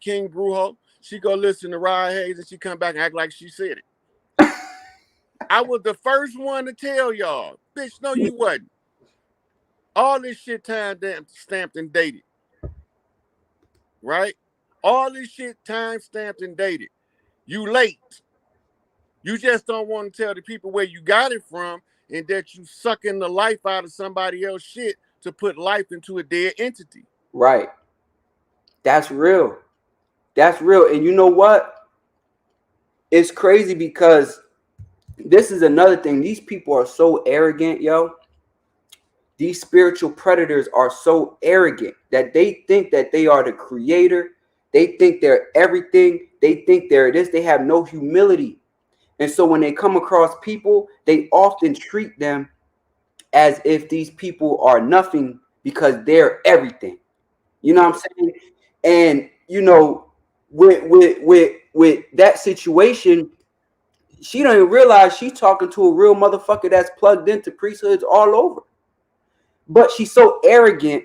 B: King Brujo. She going to listen to Rod Hayes, and she come back and act like she said it. I was the first one to tell y'all. Bitch, no, you wasn't. All this shit time stamped and dated. Right? All this shit time stamped and dated. You late. You just don't want to tell the people where you got it from and that you sucking the life out of somebody else's shit to put life into a dead entity.
A: Right. That's real. That's real. And you know what? It's crazy because this is another thing. These people are so arrogant, yo. These spiritual predators are so arrogant that they think that they are the creator. They think they're everything. They think they're this. They have no humility. And so when they come across people, they often treat them as if these people are nothing because they're everything. You know what I'm saying? And, you know, with that situation, she don't even realize she's talking to a real motherfucker that's plugged into priesthoods all over. But she's so arrogant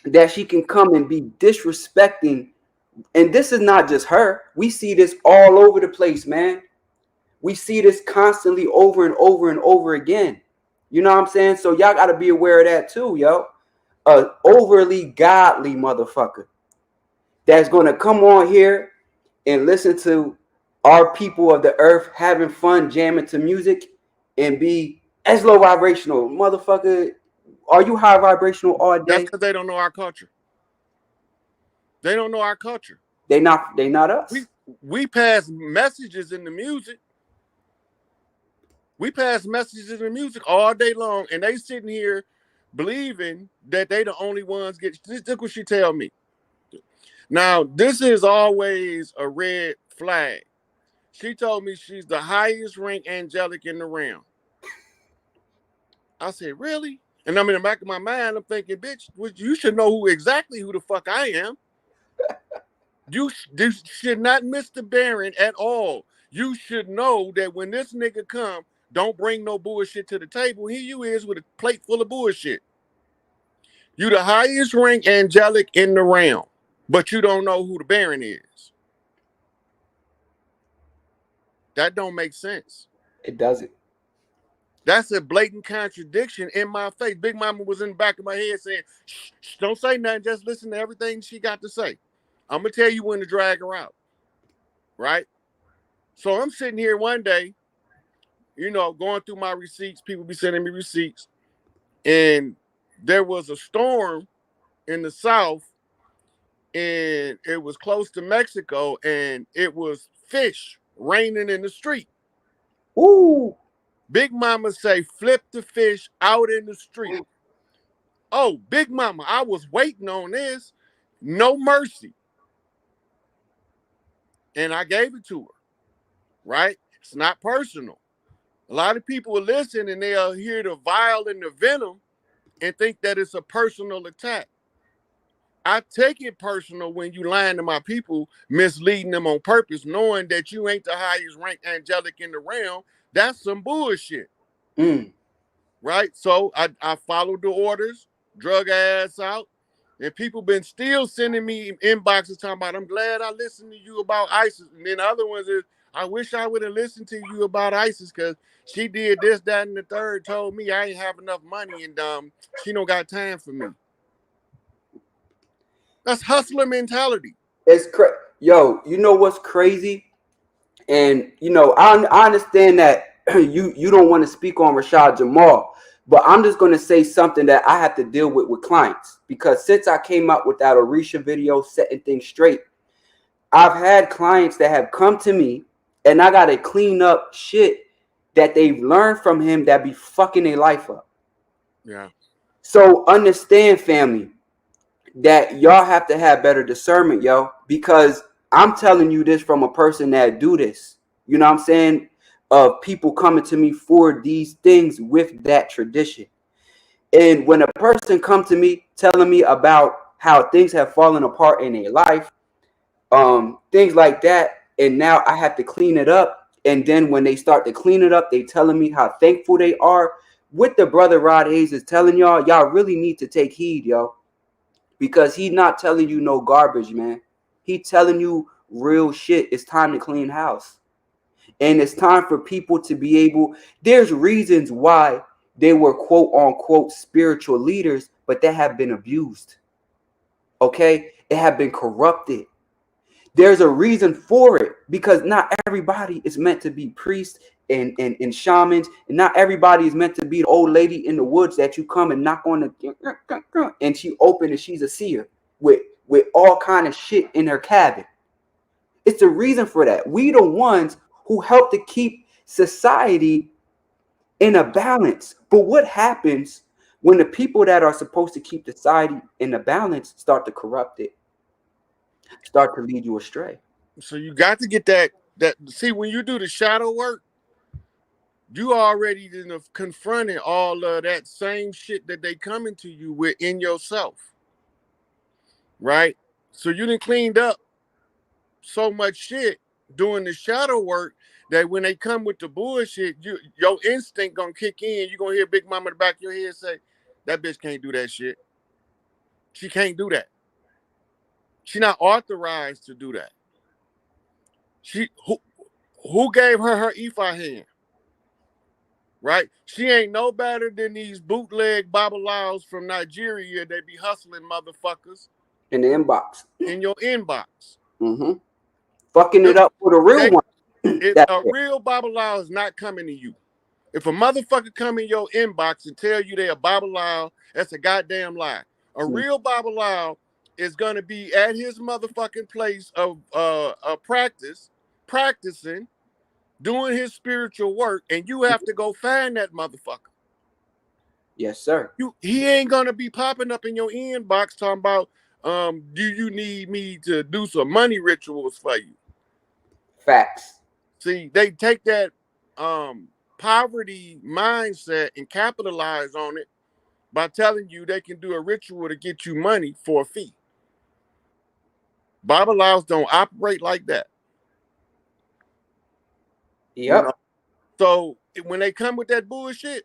A: that she can come and be disrespecting. And this is not just her. We see this all over the place, man. We see this constantly over and over and over again. You know what I'm saying? So y'all got to be aware of that too, yo. A overly godly motherfucker that's going to come on here and listen to our people of the earth having fun jamming to music and be as low vibrational. Motherfucker, are you high vibrational all
B: That's
A: day?
B: because they don't know our culture. They don't know our culture.
A: They not us.
B: We pass messages in the music. We pass messages in the music all day long, and they sitting here believing that they the only ones get. This is what she tell me. Now, this is always a red flag. She told me she's the highest ranked angelic in the realm. I said, really? And I'm in the back of my mind, I'm thinking, bitch, you should know exactly who the fuck I am. You should not miss the bearing at all. You should know that when this nigga come, don't bring no bullshit to the table. Here you is with a plate full of bullshit. You the highest ranked angelic in the realm, but you don't know who the baron is. That don't make sense.
A: It doesn't.
B: That's a blatant contradiction in my face. Big Mama was in the back of my head saying, shh, shh, don't say nothing. Just listen to everything she got to say. I'm going to tell you when to drag her out. Right? So I'm sitting here one day, you know, going through my receipts. People be sending me receipts. And there was a storm in the South, and it was close to Mexico, and it was fish raining in the street.
A: Ooh.
B: Big Mama say, flip the fish out in the street. Oh, Big Mama, I was waiting on this. No mercy. And I gave it to her, right? It's not personal. A lot of people will listen and they'll hear the vile and the venom and think that it's a personal attack. I take it personal when you lying to my people, misleading them on purpose, knowing that you ain't the highest ranked angelic in the realm. That's some bullshit. Right? So I followed the orders, drug ass out, and people been still sending me inboxes talking about, I'm glad I listened to you about ISIS. And then the other ones is, I wish I would have listened to you about ISIS because she did this, that, and the third, told me I ain't have enough money and she don't got time for me. That's hustler mentality.
A: It's yo, you know what's crazy? And you know, I understand that you don't want to speak on Rashad Jamal, but I'm just going to say something that I have to deal with clients, because since I came out with that Orisha video setting things straight, I've had clients that have come to me and I got to clean up shit that they've learned from him that be fucking their life up.
B: Yeah.
A: So understand, family, that y'all have to have better discernment, yo, because I'm telling you this from a person that do this. You know what I'm saying? Of people coming to me for these things with that tradition. And when a person come to me telling me about how things have fallen apart in their life, things like that, and now I have to clean it up. And then when they start to clean it up, they telling me how thankful they are. What the brother Rod Hayes is telling y'all really need to take heed, yo. Because he's not telling you no garbage, man. He telling you real shit. It's time to clean house. And it's time for people to be able, there's reasons why they were quote unquote spiritual leaders, but they have been abused. Okay? It have been corrupted. There's a reason for it, because not everybody is meant to be priests and shamans, and not everybody is meant to be the old lady in the woods that you come and knock on the and she open and she's a seer with all kind of shit in her cabin. It's the reason for that. We the ones who help to keep society in a balance. But what happens when the people that are supposed to keep society in a balance start to corrupt it, start to lead you astray?
B: So you got to get that see, when you do the shadow work, you already confronted all of that same shit that they coming to you with in yourself. Right? So you done cleaned up so much shit doing the shadow work that when they come with the bullshit, your instinct gonna kick in. You're gonna hear Big Mama in the back of your head say, That bitch can't do that shit. She can't do that. She's not authorized to do that. Who gave her Ifa hand? Right? She ain't no better than these bootleg babalaos from Nigeria. They be hustling motherfuckers
A: in the inbox.
B: in your inbox.
A: Mm-hmm. Fucking it up for the real one.
B: If a real babalao is not coming to you. If a motherfucker come in your inbox and tell you they a babalao, that's a goddamn lie. A real babalao is gonna be at his motherfucking place of practicing, doing his spiritual work, and you have to go find that motherfucker.
A: Yes, sir.
B: He ain't gonna be popping up in your inbox talking about, do you need me to do some money rituals for you?
A: Facts.
B: See, they take that poverty mindset and capitalize on it by telling you they can do a ritual to get you money for a fee. Babalaos don't operate like that.
A: Yep.
B: You know? So when they come with that bullshit,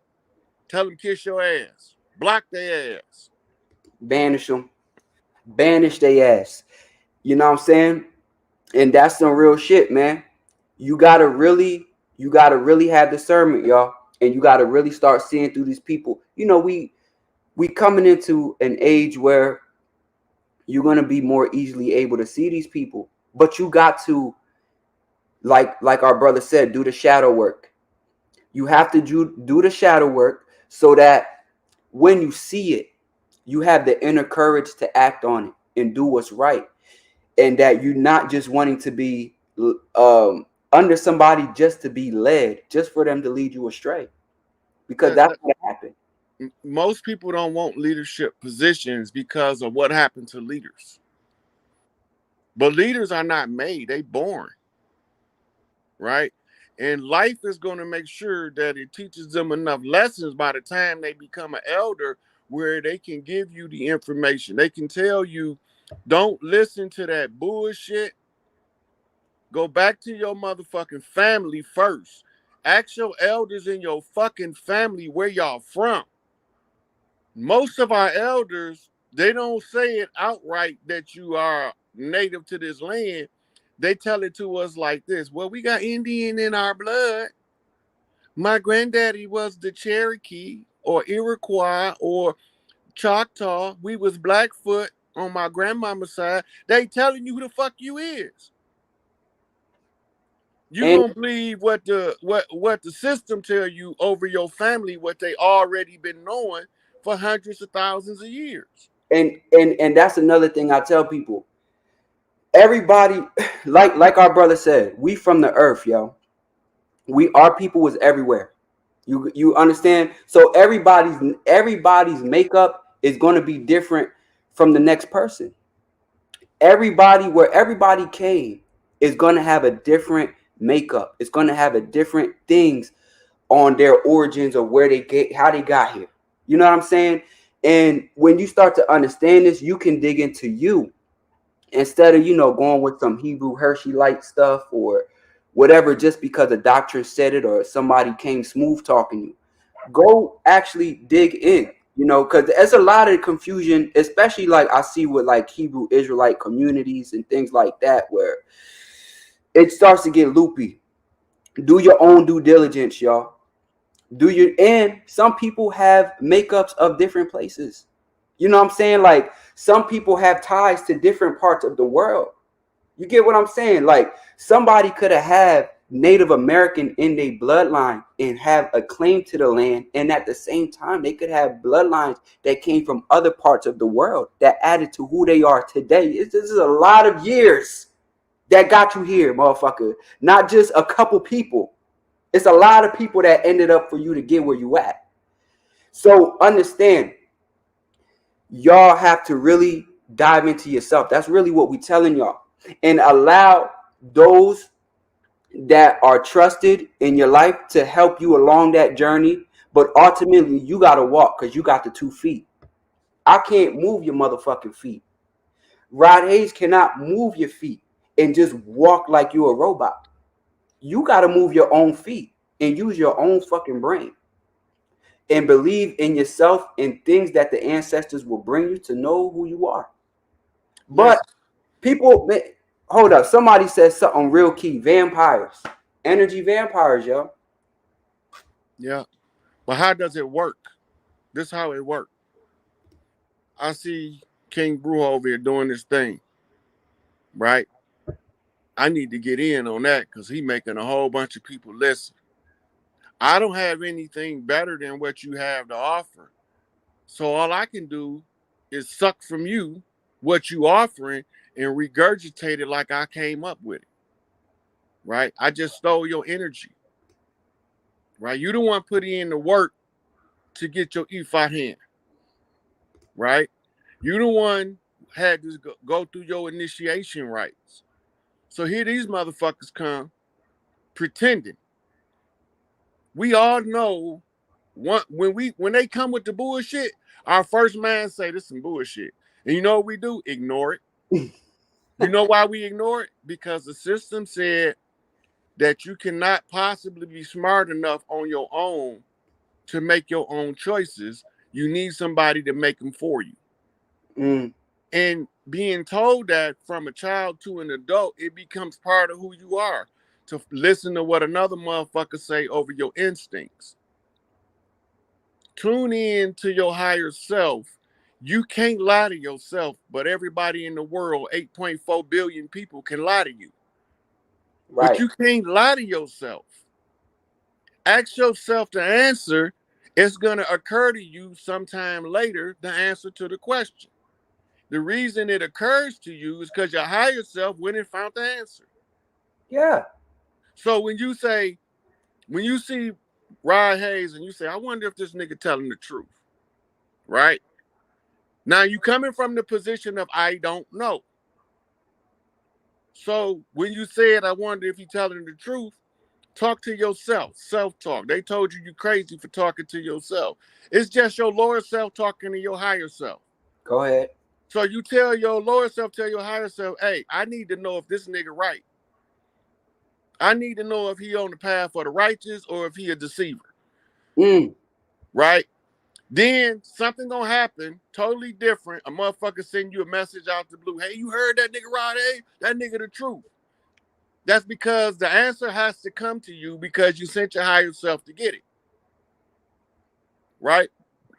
B: tell them kiss your ass. Block their ass.
A: Banish them. Banish their ass. You know what I'm saying? And that's some real shit, man. You gotta really have discernment, y'all. And you gotta really start seeing through these people. You know, we coming into an age where you're gonna be more easily able to see these people. But you got to, like our brother said, do the shadow work. You have to do the shadow work so that when you see it, you have the inner courage to act on it and do what's right. And that you're not just wanting to be under somebody just to be led, just for them to lead you astray. Because that's what happened.
B: Most people don't want leadership positions because of what happened to leaders. But leaders are not made, they born. Right? And life is going to make sure that it teaches them enough lessons by the time they become an elder where they can give you the information. They can tell you, don't listen to that bullshit. Go back to your motherfucking family first. Ask your elders in your fucking family where y'all from. Most of our elders, they don't say it outright that you are native to this land. They tell it to us like this. Well, we got Indian in our blood. My granddaddy was the Cherokee or Iroquois or Choctaw. We was Blackfoot on my grandmama's side. They telling you who the fuck you is. You gonna believe what the system tell you over your family, what they already been knowing for hundreds of thousands of years.
A: And that's another thing I tell people. Everybody, like our brother said, we from the earth, yo. Our people was everywhere. You understand? So everybody's makeup is going to be different from the next person. Everybody, where everybody came, is going to have a different makeup. It's going to have a different things on their origins of where how they got here. You know what I'm saying? And when you start to understand this, you can dig into you instead of, going with some Hebrew Hershey light stuff or whatever, just because a doctor said it or somebody came smooth talking you. Go actually dig in, because there's a lot of confusion, especially like I see with like Hebrew Israelite communities and things like that, where it starts to get loopy. Do your own due diligence, y'all. And some people have makeups of different places. You know what I'm saying? Like some people have ties to different parts of the world. You get what I'm saying? Like somebody could have had Native American in their bloodline and have a claim to the land. And at the same time, they could have bloodlines that came from other parts of the world that added to who they are today. This is a lot of years that got you here, motherfucker. Not just a couple people. It's a lot of people that ended up for you to get where you at. So understand, y'all have to really dive into yourself. That's really what we're telling y'all. And allow those that are trusted in your life to help you along that journey. But ultimately, you got to walk because you got the 2 feet. I can't move your motherfucking feet. Rod Hayes cannot move your feet and just walk like you're a robot. You got to move your own feet and use your own fucking brain. and believe in yourself and things that the ancestors will bring you to know who you are. But
B: Listen,
A: people, hold up. Somebody said something real key. Vampires, energy vampires, yo.
B: yeah. But how does it work? This is how it works. I see King Brujo over here doing this thing, right? I need to get in on that because he making a whole bunch of people listen. I don't have anything better than what you have to offer. So all I can do is suck from you what you offering and regurgitate it like I came up with it. Right? I just stole your energy. Right? You don't want to put in the work to get your Ifat hand. Right? You the one had to go through your initiation rites. So here these motherfuckers come pretending. We all know when they come with the bullshit, our first man say this is some bullshit. And you know what we do? Ignore it. You know why we ignore it? Because the system said that you cannot possibly be smart enough on your own to make your own choices. You need somebody to make them for you.
A: Mm,
B: And being told that from a child to an adult, it becomes part of who you are. To listen to what another motherfucker say over your instincts. Tune in to your higher self. You can't lie to yourself, but everybody in the world, 8.4 billion people, can lie to you. But
A: right.
B: you can't lie to yourself. Ask yourself the answer. It's going to occur to you sometime later, the answer to the question. The reason it occurs to you is because your higher self went and found the answer.
A: Yeah.
B: So when you see Rod Hayes and you say, I wonder if this nigga telling the truth, right? Now you coming from the position of I don't know. So when you said, I wonder if he telling the truth, talk to yourself, self-talk. They told you crazy for talking to yourself. It's just your lower self talking to your higher self.
A: Go ahead.
B: So you tell your lower self, tell your higher self, hey, I need to know if this nigga right. I need to know if he on the path for the righteous or if he a deceiver.
A: Mm,
B: Right? Then something gonna happen totally different. A motherfucker send you a message out the blue. Hey, you heard that nigga Rod A? That nigga the truth. That's because the answer has to come to you because you sent your higher self to get it. Right?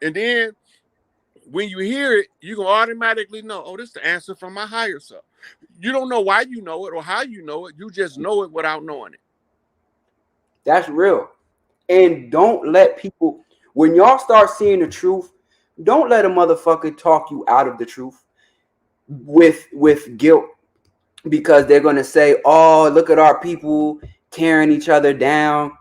B: And then when you hear it, you're gonna automatically know, oh, this is the answer from my higher self. You don't know why you know it or how you know it, you just know it without knowing it.
A: that's real. And don't let people, when y'all start seeing the truth, don't let a motherfucker talk you out of the truth with guilt, because they're gonna say, "Oh, look at our people tearing each other down.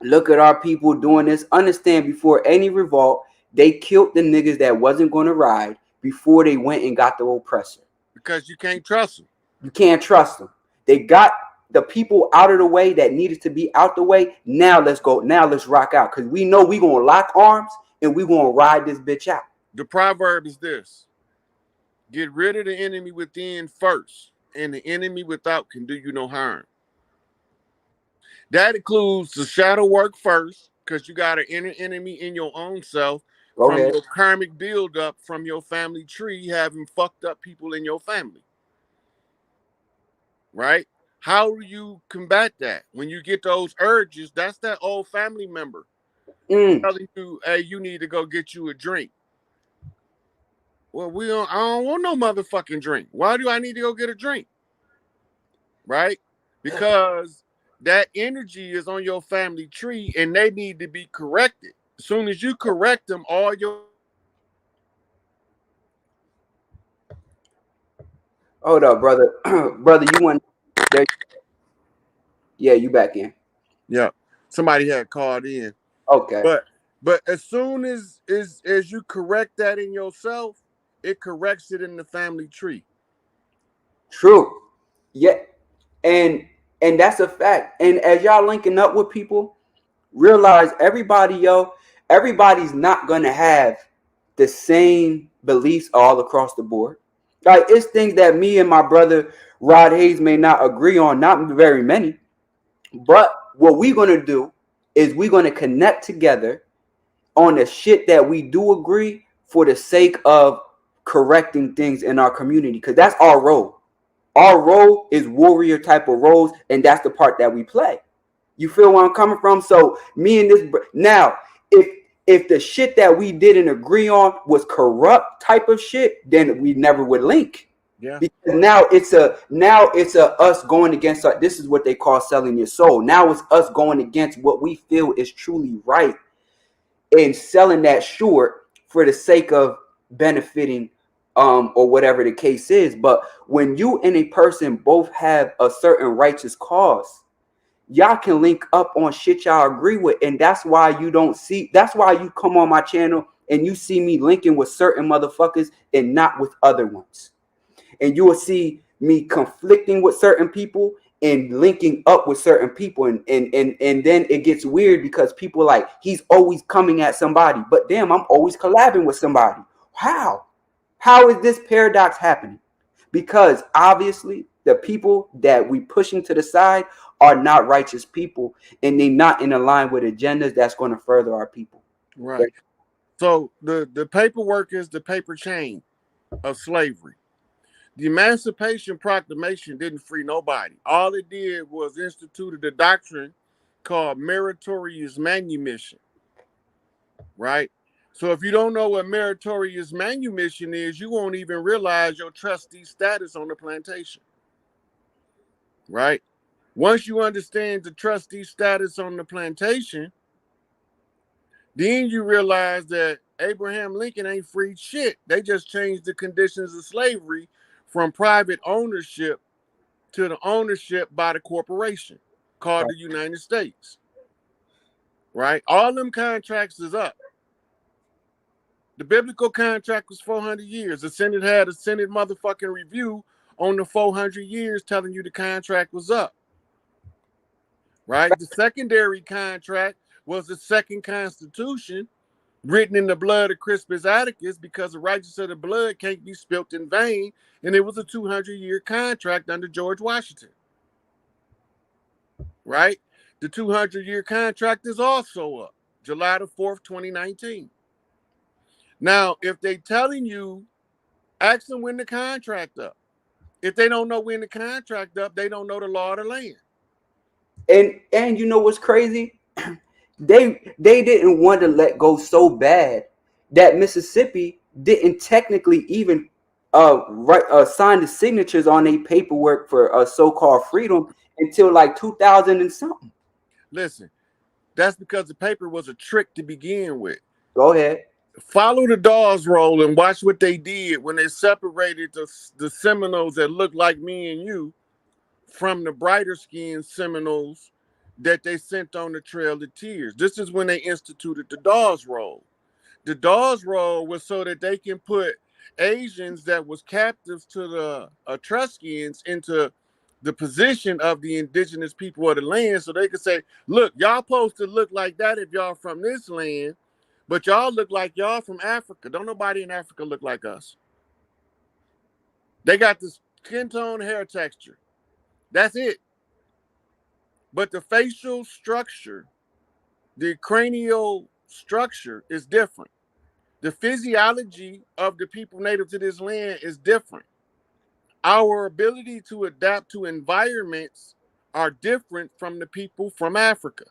A: Look at our people doing this." Understand, before any revolt, they killed the niggas that wasn't gonna ride before they went and got the oppressor.
B: Because you can't trust them.
A: You can't trust them. They got the people out of the way that needed to be out the way. Now let's go. Now let's rock out, because we know we gonna lock arms and we gonna ride this bitch out.
B: The proverb is this: get rid of the enemy within first, and the enemy without can do you no harm. That includes the shadow work first, because you got an inner enemy in your own self
A: Go
B: from
A: ahead.
B: your karmic buildup from your family tree, having fucked up people in your family. Right? How do you combat that? When you get those urges, that's that old family member
A: Mm,
B: telling you, hey, you need to go get you a drink. Well, I don't want no motherfucking drink. Why do I need to go get a drink? Right? Because that energy is on your family tree and they need to be corrected. As soon as you correct them, all your
A: hold up, brother. Brother, you want there? Yeah, you back in.
B: yeah, somebody had called in.
A: Okay.
B: But as soon as you correct that in yourself, it corrects it in the family tree.
A: True. Yeah, and and that's a fact. And as y'all linking up with people, realize everybody, yo, everybody's not gonna have the same beliefs all across the board. Like, it's things that me and my brother Rod Hayes may not agree on, not very many. But what we're gonna do is we're gonna connect together on the shit that we do agree for the sake of correcting things in our community, because that's our role. Our role is warrior type of roles, and that's the part that we play. You feel where I'm coming from? So me and this now, if the shit that we didn't agree on was corrupt type of shit, then we never would link.
B: Yeah.
A: Because now it's a us going against this is what they call selling your soul. Now it's us going against what we feel is truly right and selling that short for the sake of benefiting or whatever the case is. But when you and a person both have a certain righteous cause, y'all can link up on shit y'all agree with. And that's why that's why you come on my channel and you see me linking with certain motherfuckers and not with other ones. And you will see me conflicting with certain people and linking up with certain people, and then it gets weird because people like, he's always coming at somebody, but damn, I'm always collabing with somebody. How is this paradox happening? Because obviously the people that we pushing to the side are not righteous people, and they not in line with agendas that's going to further our people.
B: Right. So the paperwork is the paper chain of slavery. The Emancipation Proclamation didn't free nobody. All it did was instituted a doctrine called meritorious manumission, right? So if you don't know what meritorious manumission is, you won't even realize your trustee status on the plantation, right? Once you understand the trustee status on the plantation, then you realize that Abraham Lincoln ain't freed shit. They just changed the conditions of slavery from private ownership to the ownership by the corporation called the United States, right? All them contracts is up. The biblical contract was 400 years. The Senate had a Senate motherfucking review on the 400 years telling you the contract was up, right? The secondary contract was the second constitution written in the blood of Crispus Attucus, because the righteousness of the blood can't be spilt in vain. And it was a 200-year contract under George Washington, right? The 200-year contract is also up, July the 4th, 2019. Now, if they telling you, ask them when the contract up. If they don't know when the contract up, they don't know the law of the land.
A: And you know what's crazy? They didn't want to let go so bad that Mississippi didn't technically even sign the signatures on a paperwork for so-called freedom until like 2000 and something.
B: Listen, that's because the paper was a trick to begin with.
A: Go ahead.
B: Follow the Dawes roll and watch what they did when they separated the Seminoles that looked like me and you from the brighter skinned Seminoles that they sent on the Trail of Tears. This is when they instituted the Dawes roll. The Dawes roll was so that they can put Asians that was captives to the Etruscans into the position of the indigenous people of the land, so they could say, look, y'all supposed to look like that if y'all from this land, but y'all look like y'all from Africa. Don't nobody in Africa look like us. They got this skin tone, hair texture. That's it. But the facial structure, the cranial structure is different. The physiology of the people native to this land is different. Our ability to adapt to environments are different from the people from Africa.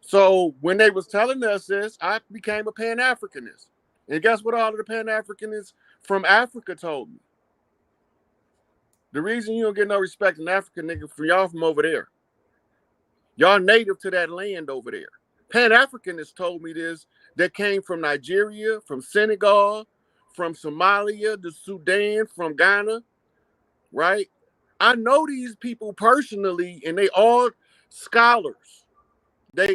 B: So when they was telling us this, I became a Pan-Africanist. And guess what all of the Pan-Africanists from Africa told me? The reason you don't get no respect in Africa, nigga, for y'all from over there. Y'all native to that land over there. Pan-Africanists told me this, that came from Nigeria, from Senegal, from Somalia, the Sudan, from Ghana, right? I know these people personally, and they all scholars.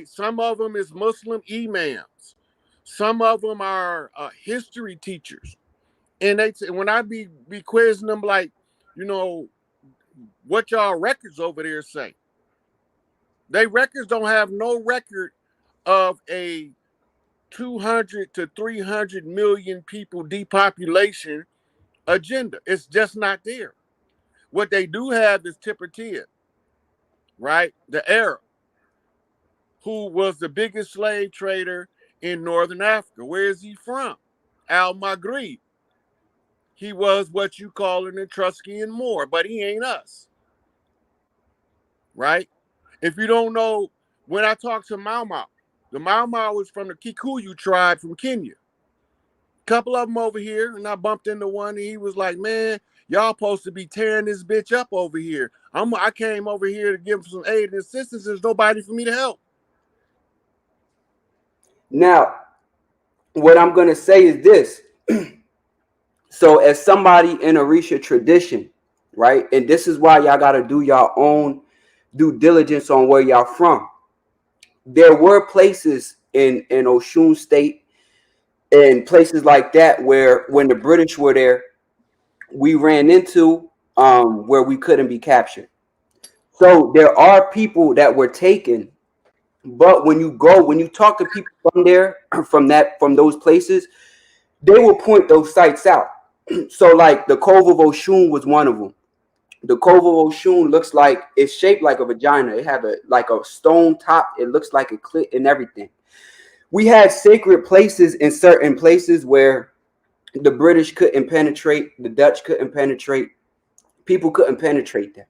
B: Some of them is Muslim imams. Some of them are history teachers. And when I be quizzing them, like, you know, what y'all records over there say? They records don't have no record of a 200 to 300 million people depopulation agenda. It's just not there. What they do have is Tipper Tia, right? The Arab, who was the biggest slave trader in Northern Africa. Where is he from? Al Maghrib. He was what you call an Etruscan Moor, but he ain't us, right? If you don't know, when I talk to Mau Mau, the Mau Mau was from the Kikuyu tribe from Kenya. Couple of them over here, and I bumped into one, and he was like, "Man, y'all supposed to be tearing this bitch up over here. I came over here to give him some aid and assistance. There's nobody for me to help."
A: Now, what I'm gonna say is this. So, as somebody in Orisha tradition, right, and this is why y'all gotta do your own due diligence on where y'all from. There were places in Oshun State and places like that where, when the British were there, we ran into where we couldn't be captured. So there are people that were taken, but when you talk to people from there, from those places, they will point those sites out. So like the Cove of Oshun was one of them. The Cove of Oshun looks like it's shaped like a vagina. It had a stone top. It looks like a clit and everything. We had sacred places in certain places where the British couldn't penetrate, the Dutch couldn't penetrate, people couldn't penetrate them.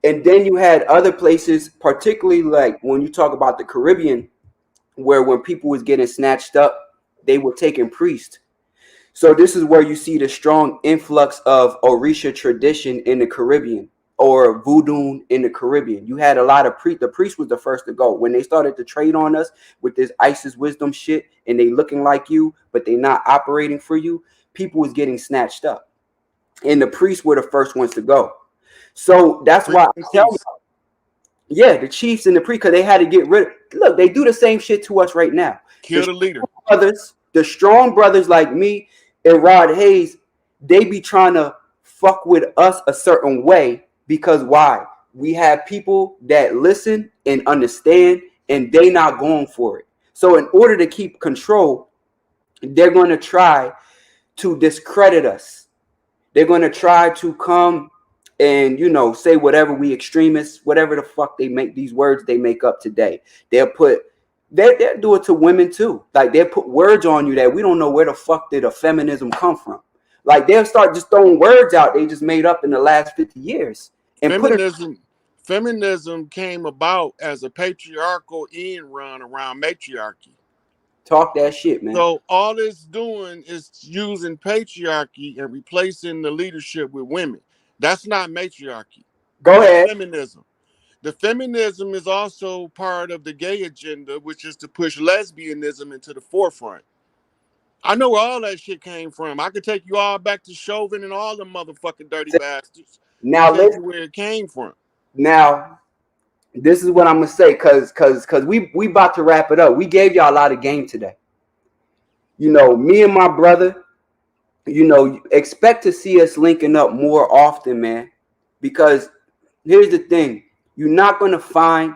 A: And then you had other places, particularly like when you talk about the Caribbean, where when people was getting snatched up, they were taking priests. So this is where you see the strong influx of Orisha tradition in the Caribbean, or voodoo in the Caribbean. You had a lot of priests. The priest was the first to go. When they started to trade on us with this Isis wisdom shit, and they looking like you, but they not operating for you, people was getting snatched up. And the priests were the first ones to go. So that's why I tell you, yeah, the chiefs and the priests, because they had to get rid of. Look, they do the same shit to us right now.
B: Kill the leader.
A: The strong brothers like me and Rod Hayes, they be trying to fuck with us a certain way, because why? We have people that listen and understand, and they not going for it. So in order to keep control, they're going to try to discredit us. They're going to try to come and, say whatever, we extremists, whatever the fuck they make, these words they make up today. They'll do it to women too. Like, they'll put words on you that we don't know where the fuck did a feminism come from. Like, they'll start just throwing words out they just made up in the last 50 years and
B: Feminism came about as a patriarchal end run around matriarchy.
A: Talk that shit, man.
B: So all it's doing is using patriarchy and replacing the leadership with women. That's not matriarchy.
A: Go
B: That's
A: ahead.
B: feminism. The feminism is also part of the gay agenda, which is to push lesbianism into the forefront. I know where all that shit came from. I could take you all back to Chauvin and all the motherfucking dirty bastards and
A: Now
B: tell
A: let's
B: you where it came from.
A: now this is what I'm gonna say, cause we about to wrap it up. We gave y'all a lot of game today. Me and my brother, expect to see us linking up more often, man. Because here's the thing. You're not gonna find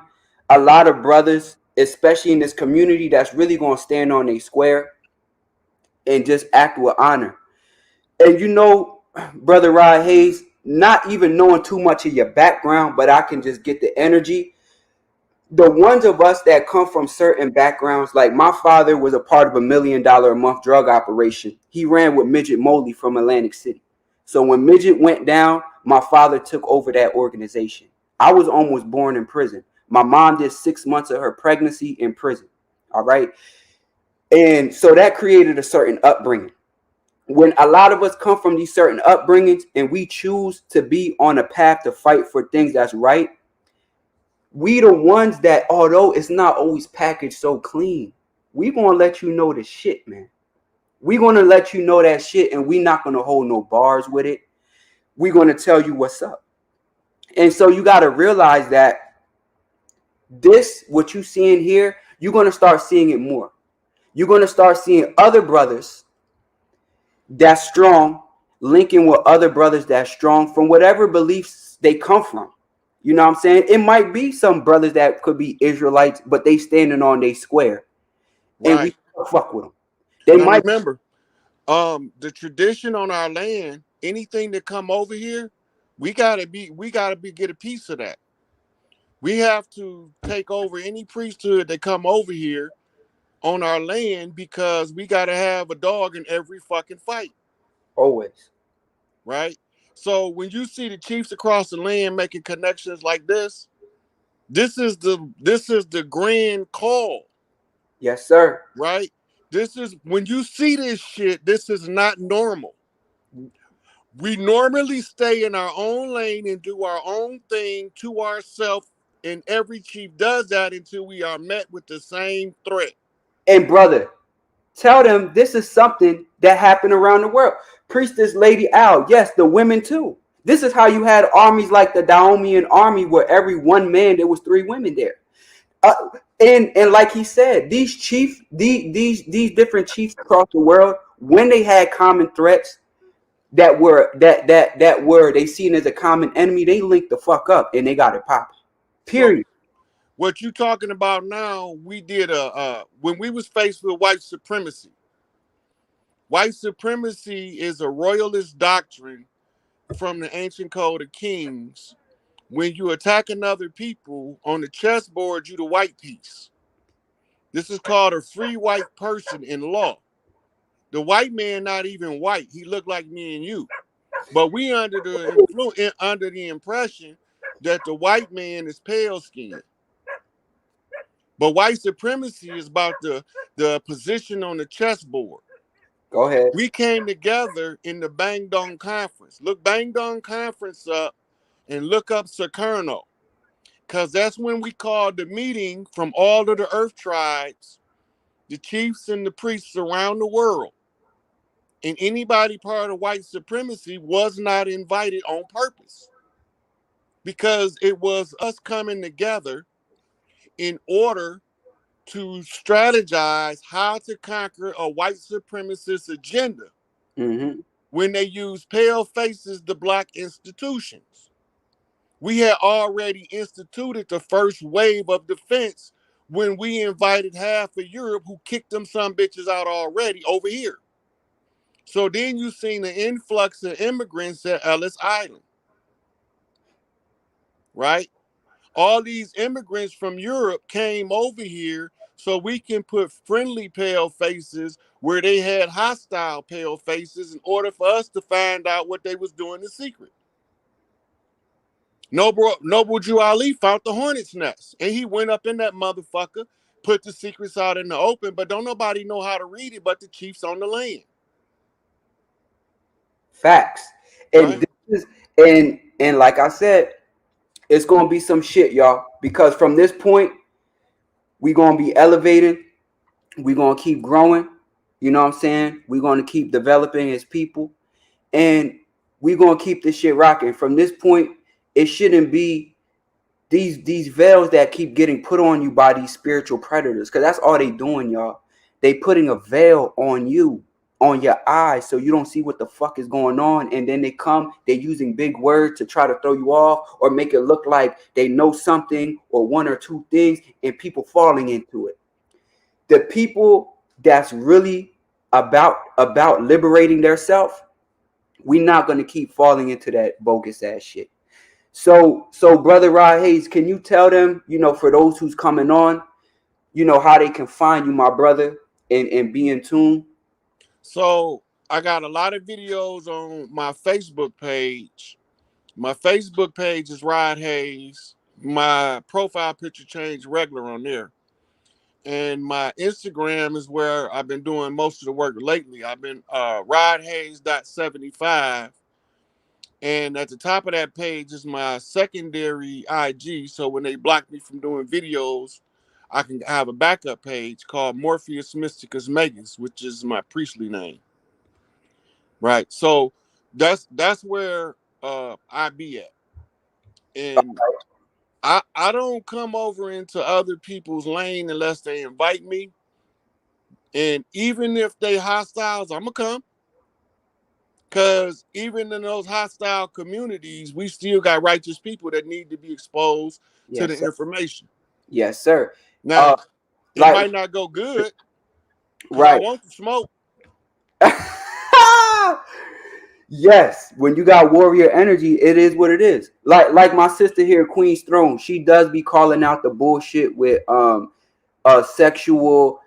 A: a lot of brothers, especially in this community, that's really gonna stand on a square and just act with honor. And Brother Rod Hayes, not even knowing too much of your background, but I can just get the energy. The ones of us that come from certain backgrounds, like my father was a part of $1 million a month drug operation. He ran with Midget Moley from Atlantic City. So when Midget went down, my father took over that organization. I was almost born in prison. My mom did 6 months of her pregnancy in prison. All right. And so that created a certain upbringing. When a lot of us come from these certain upbringings and we choose to be on a path to fight for things that's right, we the ones that, although it's not always packaged so clean, we gonna let you know the shit, man. We gonna let you know that shit, and we not gonna hold no bars with it. We gonna tell you what's up. And so you gotta realize that what you seeing here, you're gonna start seeing it more. You're gonna start seeing other brothers that's strong linking with other brothers that's strong from whatever beliefs they come from. You know what I'm saying? It might be some brothers that could be Israelites, but they standing on their square, and we
B: Right.
A: fuck with them. They
B: Now
A: might.
B: remember, the tradition on our land, anything that come over here, we gotta get a piece of that. We have to take over any priesthood that come over here on our land because we got to have a dog in every fucking fight,
A: Always.
B: right? So when you see the chiefs across the land making connections like this is the grand call,
A: Yes, sir.
B: right? This is when you see this shit, this is not normal. We normally stay in our own lane and do our own thing to ourselves, and every chief does that until we are met with the same threat.
A: And brother, tell them this is something that happened around the world. Priestess Lady Al, yes, the women too. This is how you had armies like the Daomian army, where every one man there was 3 women there. Uh, and like he said, these chiefs, these different chiefs across the world, when they had common threats that were they seen as a common enemy, they linked the fuck up and they got it popping.
B: So
A: Period.
B: what you talking about now, we did when we was faced with white supremacy. White supremacy is a royalist doctrine from the ancient code of kings. When you attack another people on the chessboard, you the white piece. This is called a free white person in law. The white man not even white. He looked like me and you. But we under the under the impression that the white man is pale skinned. But white supremacy is about the position on the chessboard.
A: Go ahead.
B: We came together in the Bang Dong Conference. Look Bang Dong Conference up and look up Sakurno. Because that's when we called the meeting from all of the earth tribes, the chiefs and the priests around the world. And anybody part of white supremacy was not invited on purpose. Because it was us coming together in order to strategize how to conquer a white supremacist agenda
A: Mm-hmm.
B: when they use pale faces to block institutions. We had already instituted the first wave of defense when we invited half of Europe who kicked them some bitches out already over here. So then you seen the influx of immigrants at Ellis Island, right? All these immigrants from Europe came over here so we can put friendly pale faces where they had hostile pale faces in order for us to find out what they was doing in secret. Noble Drew Ali found the hornet's nest, and he went up in that motherfucker, put the secrets out in the open, but don't nobody know how to read it but the chiefs on the land.
A: Facts. And
B: Right?
A: this is and like I said, it's gonna be some shit, y'all. Because from this point, we gonna be elevating. We gonna keep growing. You know what I'm saying? We gonna keep developing as people, and we gonna keep this shit rocking. From this point, it shouldn't be these veils that keep getting put on you by these spiritual predators, because that's all they doing, y'all. They putting a veil on you, on your eyes, so you don't see what the fuck is going on, and then they using big words to try to throw you off or make it look like they know something or one or two things, and people falling into it. The people that's really about liberating their self, we not going to keep falling into that bogus ass shit. So brother Rod Hayes, can you tell them, for those who's coming on, how they can find you, my brother, and be in tune?
B: So I got a lot of videos on my Facebook page. My Facebook page is Rod Hayes. My profile picture changed regular on there. And my Instagram is where I've been doing most of the work lately. I've been rodhayes.75. And at the top of that page is my secondary IG. So when they block me from doing videos, I can have a backup page called Morpheus Mysticus Magus, which is my priestly name. Right. So that's where I be at. And I don't come over into other people's lane unless they invite me. And even if they hostiles, I'm gonna come. Because even in those hostile communities, we still got righteous people that need to be exposed to
A: Yes,
B: the
A: sir.
B: information.
A: Yes, sir.
B: Now, it
A: Like,
B: might not go good because I
A: right.
B: want to smoke.
A: Yes, when you got warrior energy, it is what it is. Like my sister here, Queen's Throne, she does be calling out the bullshit with sexual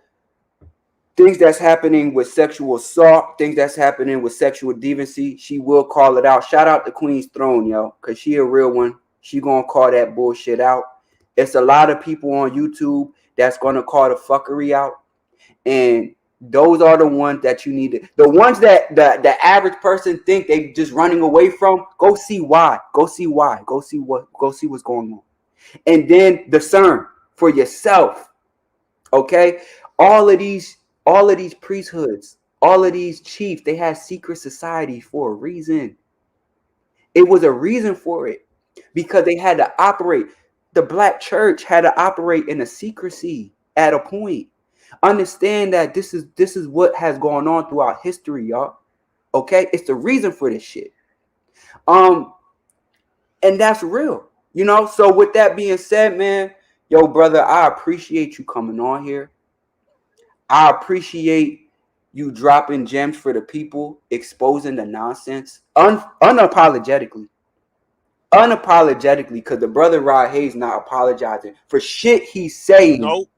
A: things that's happening with sexual assault, things that's happening with sexual deviancy, she will call it out. Shout out to Queen's Throne, yo, because she a real one. She gonna call that bullshit out. It's a lot of people on YouTube that's gonna call the fuckery out. And those are the ones that you need to, the ones that the average person think they just running away from. Go see why. Go see why. Go see what's going on. And then discern for yourself. Okay? All of these priesthoods, all of these chiefs, they had secret societies for a reason. It was a reason for it. Because they had to operate. The black church had to operate in a secrecy at a point. Understand that this is what has gone on throughout history, y'all. Okay, it's the reason for this shit. And that's real, you know. So with that being said, man, yo, brother, I appreciate you coming on here. I appreciate you dropping gems for the people, exposing the nonsense unapologetically. Unapologetically, because the brother Rod Hayes not apologizing for shit he's saying
B: Nope.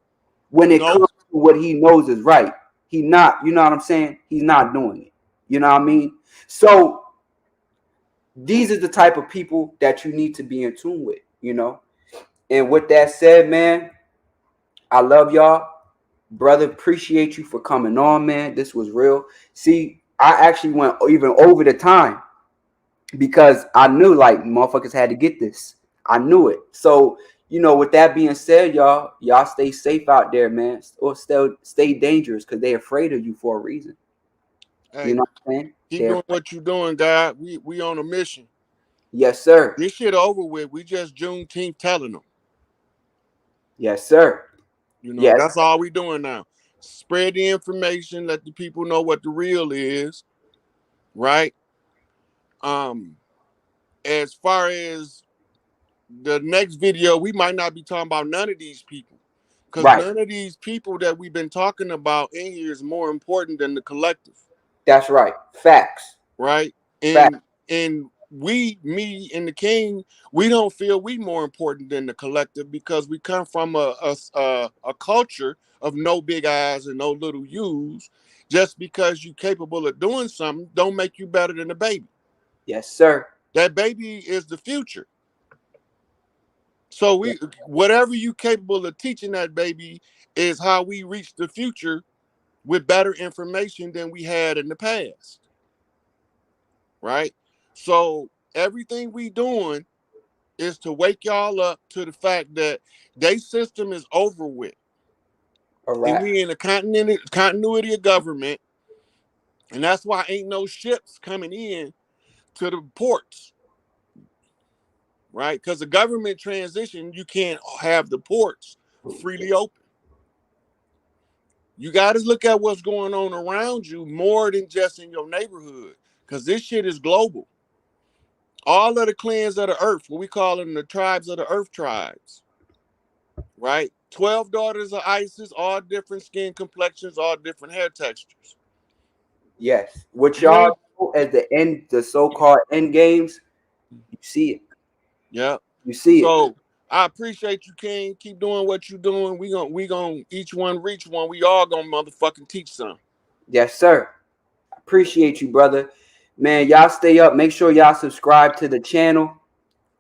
A: when it
B: Nope.
A: comes to what he knows is right. He not, you know what I'm saying? He's not doing it. You know what I mean? So these are the type of people that you need to be in tune with, you know? And with that said, man, I love y'all. Brother, appreciate you for coming on, man. This was real. See, I actually went even over the time because I knew like motherfuckers had to get this. I knew it. So, you know, with that being said, y'all stay safe out there, man. Or still stay dangerous because they're afraid of you for a reason. You
B: Hey,
A: know what I'm saying?
B: keep doing what you doing, God. We on a mission.
A: Yes, sir.
B: This shit over with. We just Juneteenth telling them.
A: Yes, sir.
B: You know,
A: Yes,
B: that's all we doing now. Spread the information, let the people know what the real is, right? Um, as far as the next video, we might not be talking about none of these people. Because
A: right.
B: none of these people that we've been talking about in here is more important than the collective.
A: That's right. Facts.
B: Right?
A: Facts.
B: And we, me and the king, we don't feel we more important than the collective because we come from a culture of no big eyes and no little U's. Just because you're capable of doing something don't make you better than a baby.
A: Yes, sir.
B: That baby is the future. So we, whatever you capable of teaching that baby is how we reach the future with better information than we had in the past. Right? So everything we doing is to wake y'all up to the fact that their system is over with.
A: All
B: And
A: right.
B: we in a continuity of government, and that's why ain't no ships coming in to the ports, right? Because the government transition, you can't have the ports freely open. You got to look at what's going on around you more than just in your neighborhood, because this shit is global. All of the clans of the earth, what we call them the tribes of the earth tribes, right? 12 daughters of Isis, all different skin complexions, all different hair textures.
A: Yes. What
B: You
A: y'all
B: ain't,
A: do at the end, the so-called end games, you see it.
B: yeah.
A: You see it.
B: So I appreciate you, King. Keep doing what you doing. We gonna each one reach one. We all gonna motherfucking teach some.
A: Yes, sir. Appreciate you, brother. Man, y'all stay up. Make sure y'all subscribe to the channel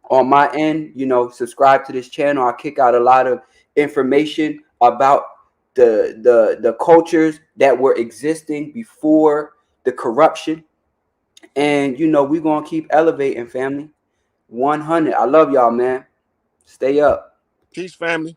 A: on my end. You know, subscribe to this channel. I kick out a lot of information about the cultures that were existing before the corruption. And you know, we're gonna keep elevating, family. 100. I love y'all, man. Stay up.
B: Peace, family.